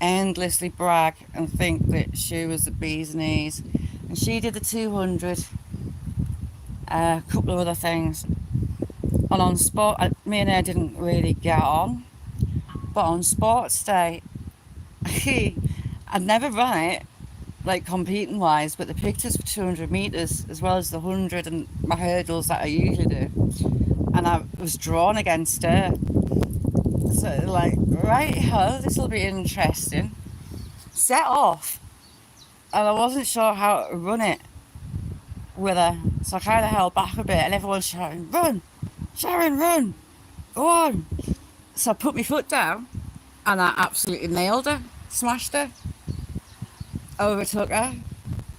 endlessly brag, and think that she was the bee's knees. And she did the 200, a couple of other things. And on sport, me and her didn't really get on. But on sports day, I'd never run it, like competing wise, but they picked us for 200 metres as well as the 100 and my hurdles that I usually do. And I was drawn against her. So, like, right, this will be interesting. Set off, and I wasn't sure how to run it with her, so I kind of held back a bit, and everyone's shouting, "Run, Sharon, run, go on!" So I put my foot down, and I absolutely nailed her, smashed her, overtook her,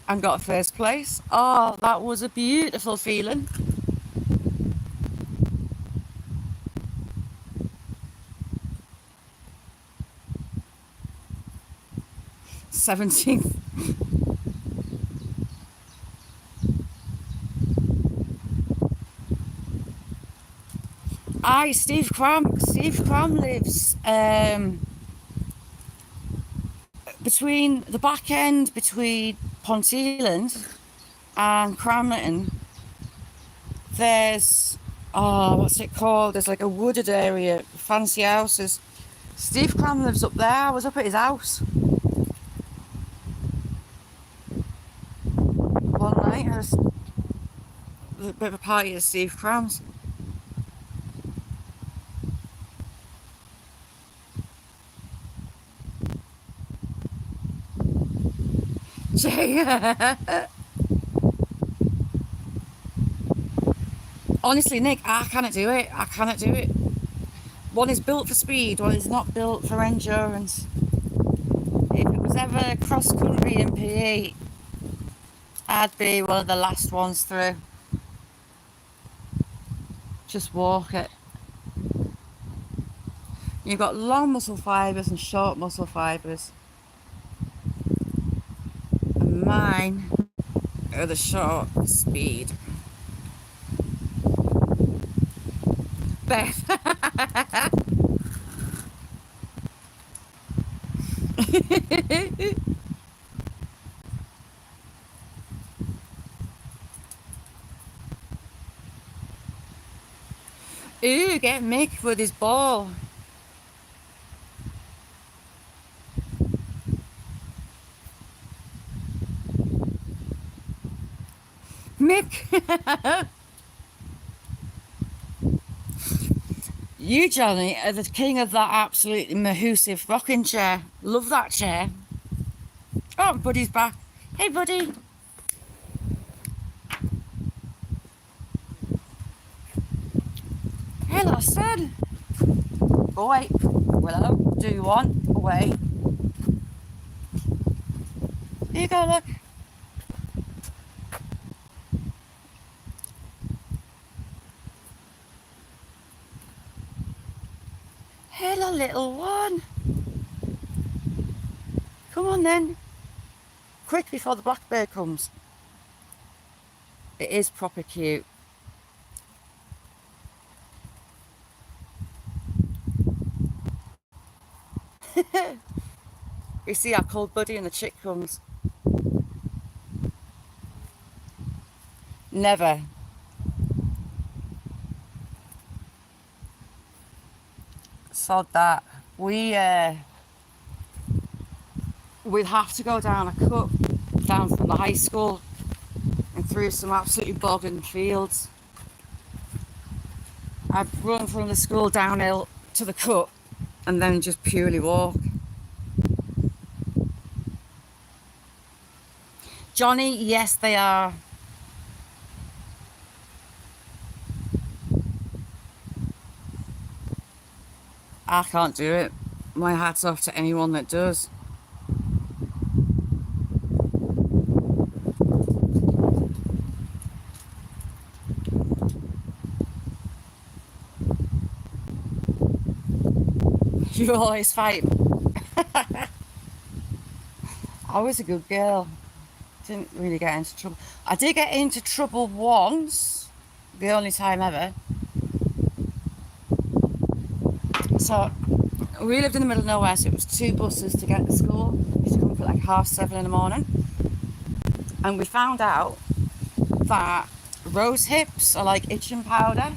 and got first place. Oh, that was a beautiful feeling. 17th. Steve Cram lives between the back end between Ponteland and Cramlington. There's, what's it called? There's like a wooded area, fancy houses. Steve Cram lives up there. I was up at his house one night. I was a bit of a party at Steve Cram's. Honestly, Nick, I cannot do it. I cannot do it. One is built for speed, one is not built for endurance. If it was ever cross country in PE, I'd be one of the last ones through. Just walk it. You've got long muscle fibres and short muscle fibres. And mine are the short speed. Beth. Ooh, get Mick with his ball. Mick! You, Johnny, are the king of that absolutely mahoosive rocking chair. Love that chair. Oh, Buddy's back. Hey, Buddy. Hello, son. Go away. Willow, do you want? Away. Here you go, look. Hello, little one. Come on, then. Quick, before the blackbird comes. It is proper cute. You see how cold Buddy and the chick comes. Never. Sod that. We'd have to go down a cut down from the high school and through some absolutely bogging fields. I'd run from the school downhill to the cut and then just purely walk. Johnny, yes they are. I can't do it. My hat's off to anyone that does. You're always fighting. I was a good girl. Didn't really get into trouble. I did get into trouble once, the only time ever. So we lived in the middle of nowhere, so it was 2 buses to get to school. We used to come for like 7:30 in the morning. And we found out that rose hips are like itching powder.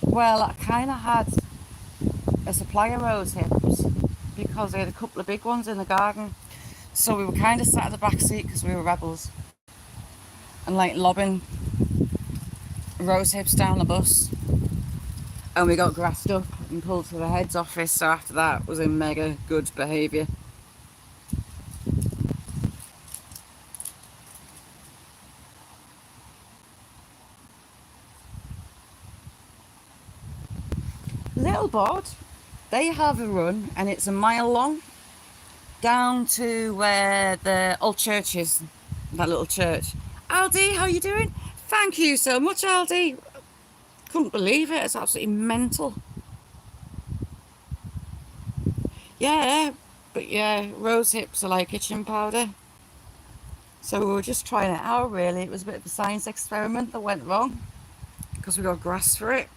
Well, I kind of had a supply of rose hips because I had a couple of big ones in the garden. So we were kind of sat in the back seat because we were rebels and like lobbing rose hips down the bus. And we got grassed up and pulled to the head's office. So after that was in mega good behaviour. Little Bod, they have a run and it's a mile long down to where the old church is, that little church. Aldi, how you doing? Thank you so much, Aldi. Couldn't believe it. It's absolutely mental. Yeah, but yeah, rose hips are like itching powder. So we were just trying it out, really. It was a bit of a science experiment that went wrong because we got grass for it.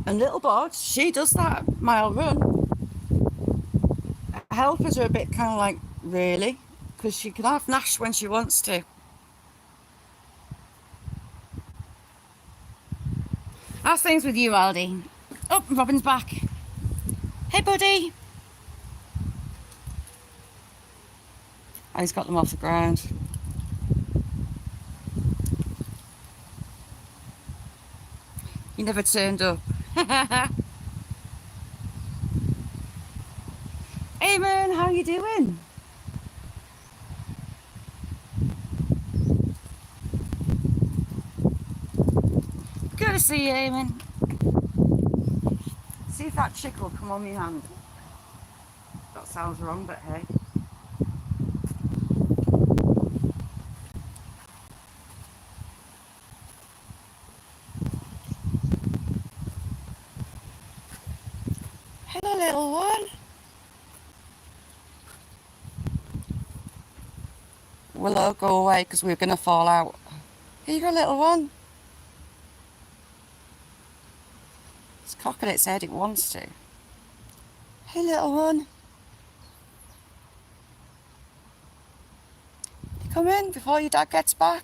And Little Bod, she does that mile run. Helpers are a bit kind of like, really? Because she can have Nash when she wants to. How's things with you, Aldi? Oh, Robin's back. Hey, buddy. Oh, he's got them off the ground. You never turned up. Hey, man, how you doing? Good to see you, Eamon. See if that chick will come on my hand. That sounds wrong, but hey. Hello, little one. Willow, go away because we're going to fall out. Here you go, little one. It's cocking its head, it wants to. Hey, little one. You come in before your dad gets back.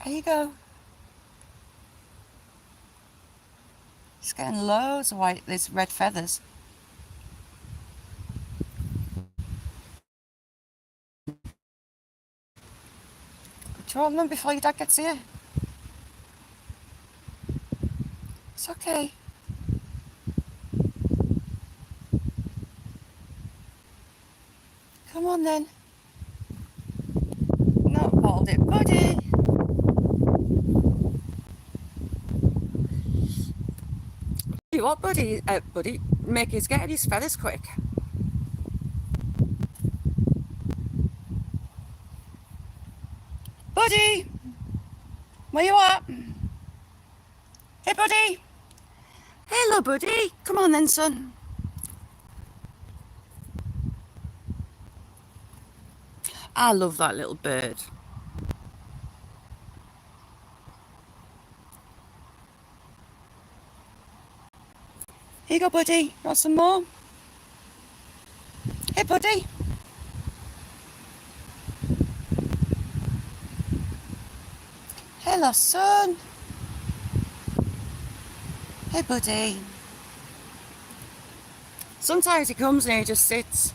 There you go. It's getting loads of white, these red feathers. Do you want them before your dad gets here? It's okay. Come on then. Not hold it, buddy. You what, buddy? Buddy, Mickey's getting his feathers quick. Buddy, where you at? Hey, buddy. Hello, buddy. Come on then, son. I love that little bird. Here you go, buddy. Want some more? Hey, buddy. Hello, son. Hey, buddy. Sometimes he comes and he just sits.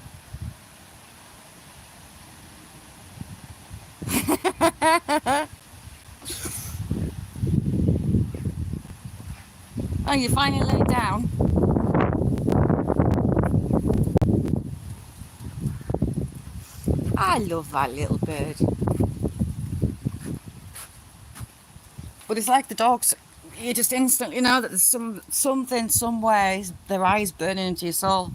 Oh, you finally laid down? I love that little bird. But it's like the dogs. You just instantly know that there's something somewhere, their eyes burning into your soul.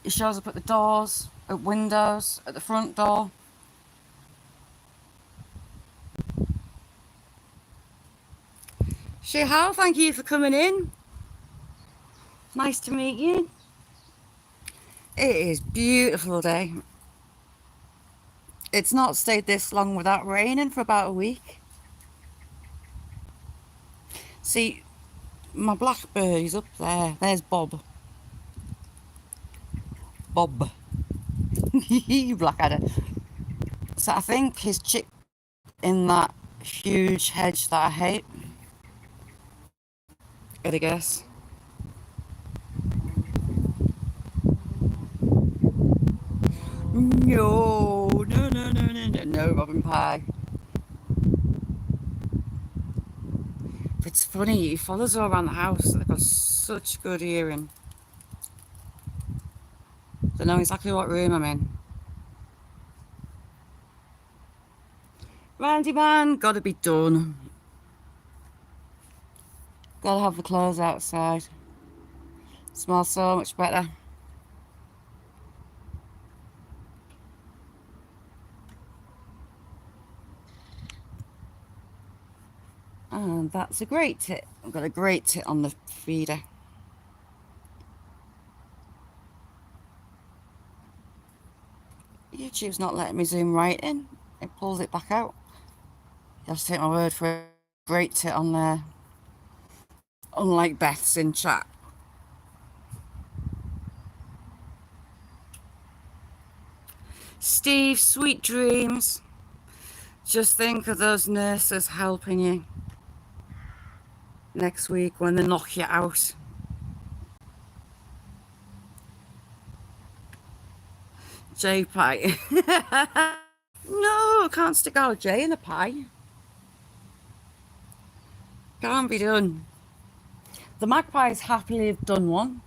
It shows up at the doors, at windows, at the front door. Shihao, thank you for coming in. Nice to meet you. It is beautiful day. It's not stayed this long without raining for about a week. See, my blackbird is up there. There's Bob. Bob. Blackadder. So I think his chick in that huge hedge that I hate. Gotta guess. No, Robin Pie. It's funny, he follows her around the house. They've got such good hearing. They know exactly what room I'm in. Randy man, gotta be done. Gotta have the clothes outside. Smells so much better. And that's a great tit. I've got a great tit on the feeder. YouTube's not letting me zoom right in. It pulls it back out. You have to take my word for a great tit on there. Unlike Beth's in chat. Steve, sweet dreams. Just think of those nurses helping you next week when they knock you out. J pie. No, can't stick our J in a pie. Can't be done. The magpies happily have done one.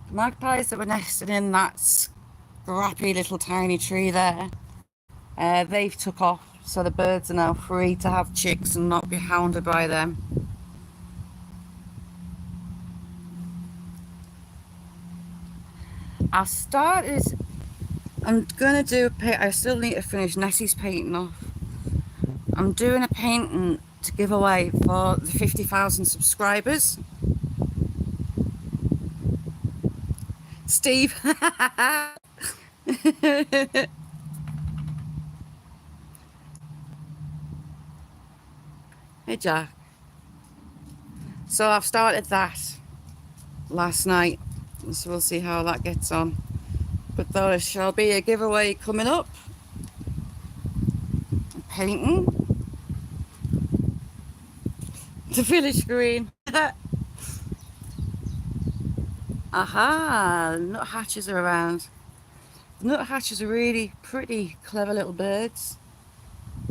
The magpies that were nesting in that scrappy little tiny tree there, they've took off, so the birds are now free to have chicks and not be hounded by them. I started, I'm gonna do a paint. I still need to finish Nessie's painting off. I'm doing a painting to give away for the 50,000 subscribers. Steve. Hey Jack. So I've started that last night, so we'll see how that gets on. But there shall be a giveaway coming up. Painting. The village green. Aha, nuthatches are around. The nuthatches are really pretty, clever little birds.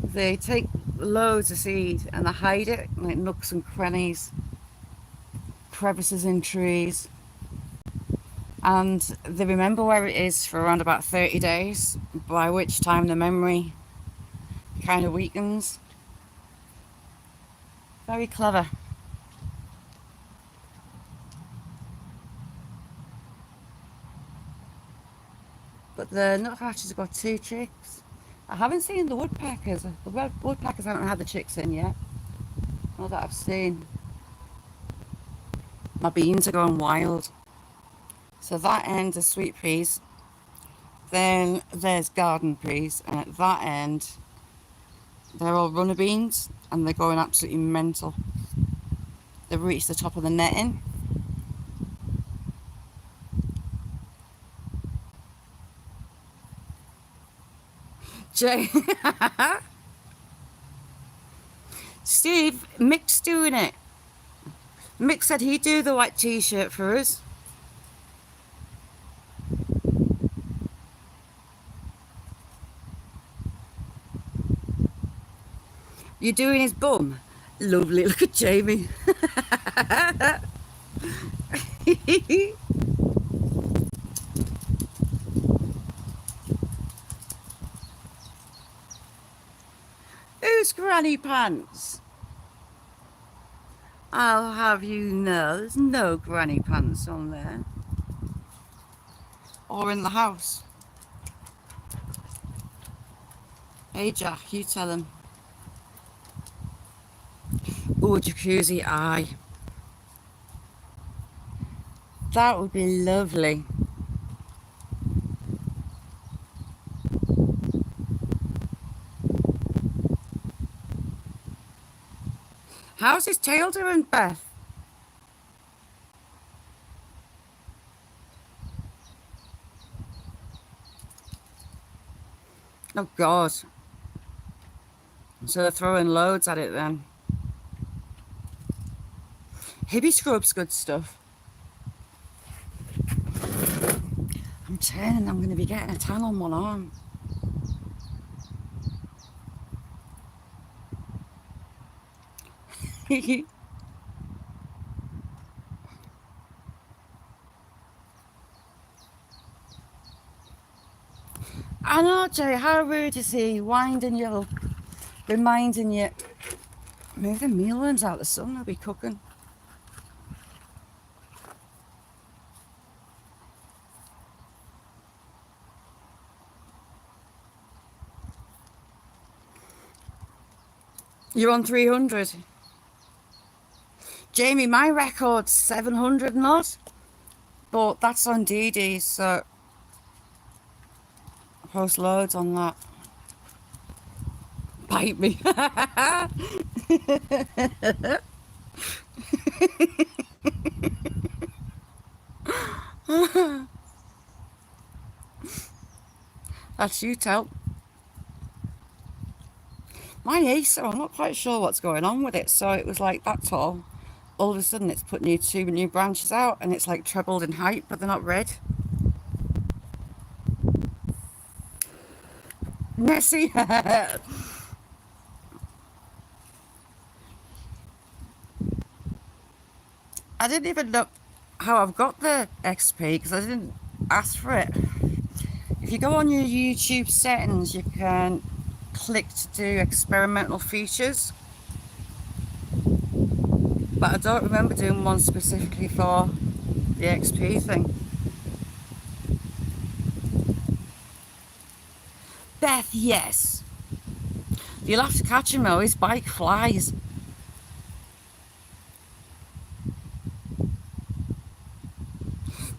They take loads of seed and they hide it in like nooks and crannies, crevices in trees, and they remember where it is for around about 30 days, by which time the memory kind of weakens. Very clever. But the nuthatches have got 2 chicks. I haven't seen the woodpeckers. The woodpeckers haven't had the chicks in yet. Not that I've seen. My beans are going wild. So that end is sweet peas. Then there's garden peas. And at that end, they're all runner beans. And they're going absolutely mental. They've reached the top of the netting. Jay. Steve, Mick's doing it. Mick said he'd do the white t-shirt for us. You're doing his bum? Lovely. Look at Jamie. Who's Granny Pants? I'll have you know there's no Granny Pants on there. Or in the house. Hey Jack, you tell him. Ooh, jacuzzi, aye. That would be lovely. How's his tail doing, Beth? Oh God. So they're throwing loads at it then. Hippie scrub's good stuff. I'm turning, I'm going to be getting a tan on one arm. I know, Jay, how rude is he? Winding you up, reminding you. Move the mealworms out of the sun, they'll be cooking. You're on 300. Jamie, my record's 700 and odd, but that's on DD, so I post loads on that. Bite me. That's you, tell. My Acer, I'm not quite sure what's going on with it, so it was like that tall. All of a sudden it's put two new branches out and it's like trebled in height, but they're not red. Messy. I didn't even know how I've got the XP because I didn't ask for it. If you go on your YouTube settings, you can click to do experimental features. But I don't remember doing one specifically for the XP thing. Beth, yes. You'll have to catch him though, his bike flies.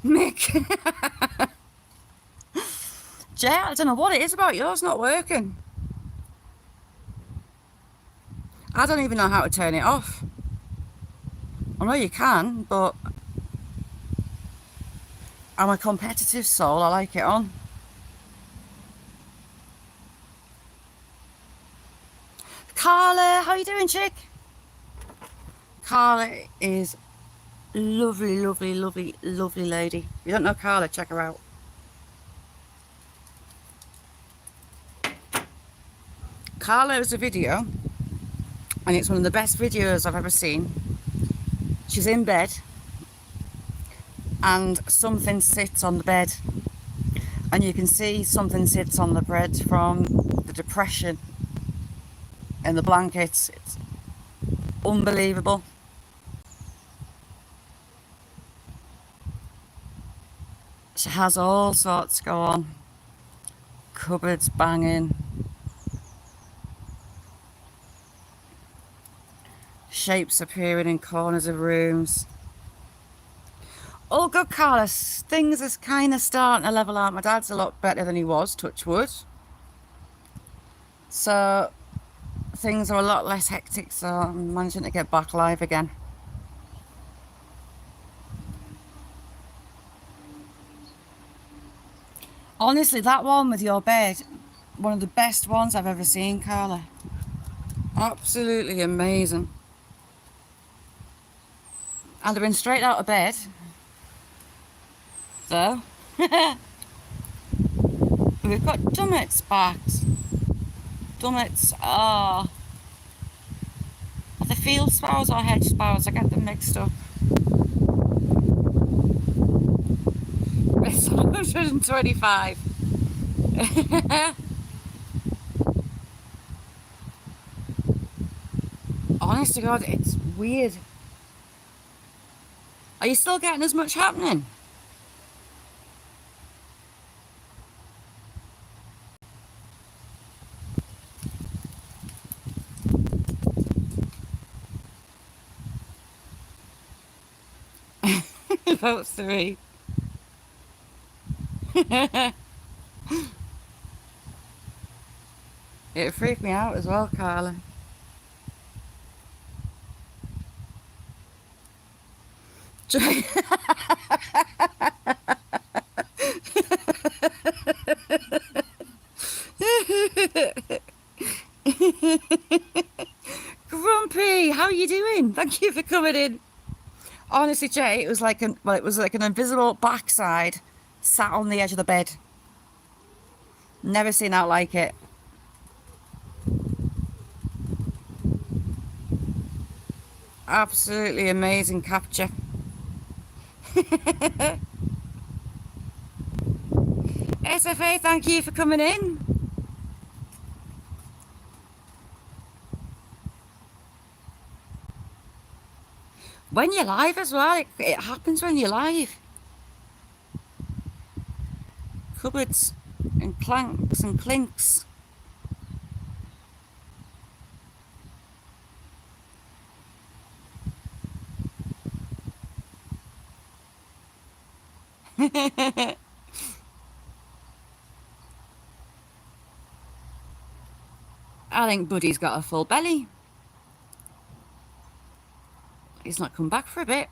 Mick. Jay, I don't know what it is about yours not working. I don't even know how to turn it off. I know you can, but I'm a competitive soul, I like it on. Carla, how you doing, chick? Carla is lovely, lovely, lovely, lovely lady. If you don't know Carla, check her out. Carla has a video, and it's one of the best videos I've ever seen. She's in bed, and something sits on the bed, and you can see something sits on the bed from the depression in the blankets. It's unbelievable. She has all sorts go on. Cupboards banging. Shapes appearing in corners of rooms. All good, Carlos. Things are kind of starting to level out. My dad's a lot better than he was, touch wood. So things are a lot less hectic, so I'm managing to get back live again. Honestly, that one with your bed, one of the best ones I've ever seen, Carla. Absolutely amazing. And I've been straight out of bed. So, we've got dummets back. Dummets are they field sparrows or hedge sparrows? I get them mixed up. It's 125. Honest to God, it's weird. Are you still getting as much happening? Vote 3. It freaked me out as well, Carla. Grumpy, how are you doing? Thank you for coming in. Honestly, Jay, it was like an invisible backside sat on the edge of the bed. Never seen out like it. Absolutely amazing capture. SFA, thank you for coming in. When you're live as well, it happens when you're live. Cupboards and clanks and clinks. I think Buddy's got a full belly. He's not come back for a bit.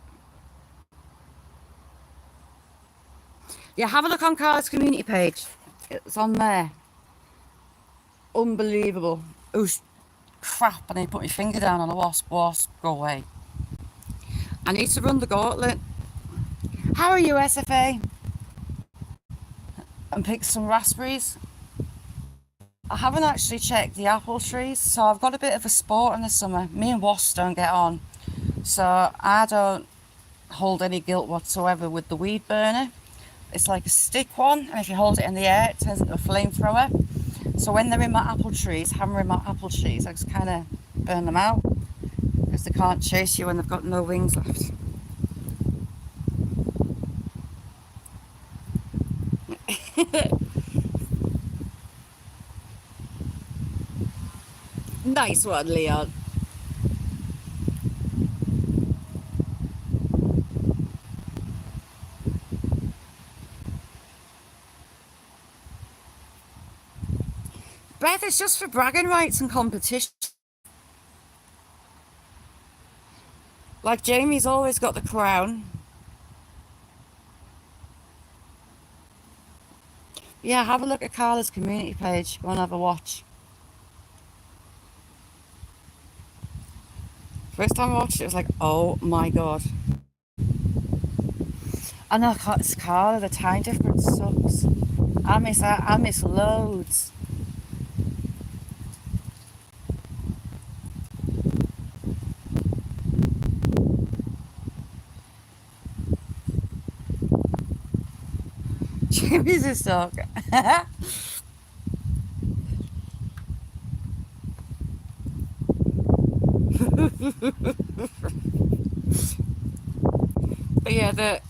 Yeah, have a look on Carla's community page. It's on there. Unbelievable. Oh, crap. I need to put my finger down on a wasp. Wasp, go away. I need to run the gauntlet. How are you, SFA? And pick some raspberries. I haven't actually checked the apple trees, so I've got a bit of a sport in the summer. Me and wasps don't get on. So I don't hold any guilt whatsoever with the weed burner. It's like a stick one, and if you hold it in the air, it turns into a flamethrower. So when they're in my apple trees, hammering my apple trees, I just kind of burn them out because they can't chase you when they've got no wings left. Nice one, Leon. Beth, it's just for bragging rights and competition. Like Jamie's always got the crown. Yeah, have a look at Carla's community page. Go and have a watch. First time I watched it, it was like, oh my god. And it's Carla, the time difference sucks. I miss that. I miss loads. Jimmy's a stalker. But yeah, the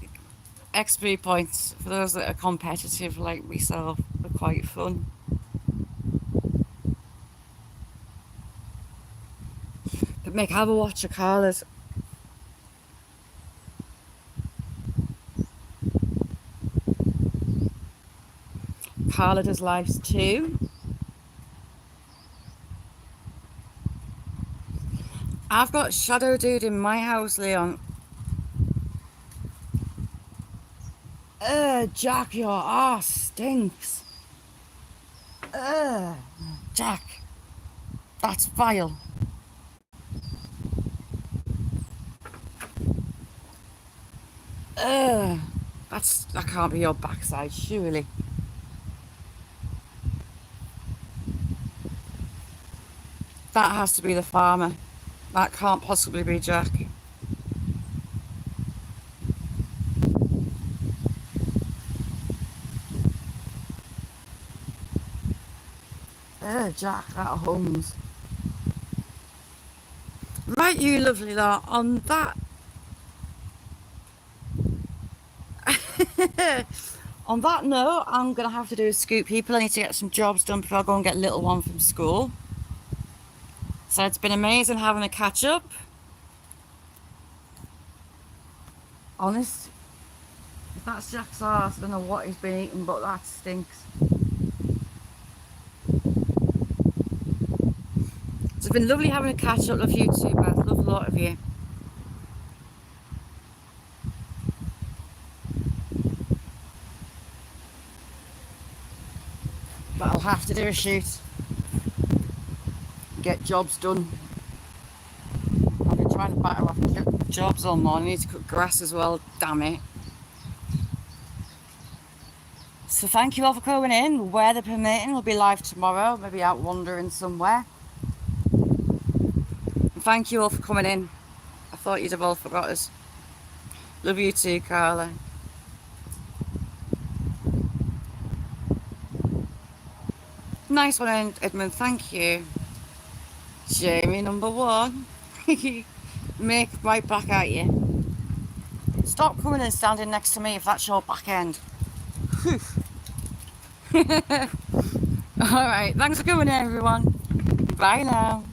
XP points for those that are competitive like myself are quite fun. But Mick, have a watch of Carla's. Carla does lives too. I've got Shadow Dude in my house, Leon. Jack, your ass stinks. Jack, that's vile. That can't be your backside, surely. That has to be the farmer. That can't possibly be Jack. Jack, that hums. Right, you lovely lot. On that, on that note, I'm gonna have to do a scoop, people. I need to get some jobs done before I go and get little one from school. So it's been amazing having a catch up. Honest, if that's Jack's arse, I don't know what he's been eating, but that stinks. So it's been lovely having a catch up. Love you too, Beth. Love a lot of you. But I'll have to do a shoot. Get jobs done. I've been trying to batter off jobs all morning. I need to cut grass as well, damn it. So thank you all for coming in. Weather permitting, we'll be live tomorrow, maybe out wandering somewhere. And thank you all for coming in. I thought you'd have all forgot us. Love you too, Carla. Nice one, Edmund, thank you. Jamie number 1. Make right back at you. Stop coming and standing next to me if that's your back end. Alright, thanks for coming in, everyone. Bye now.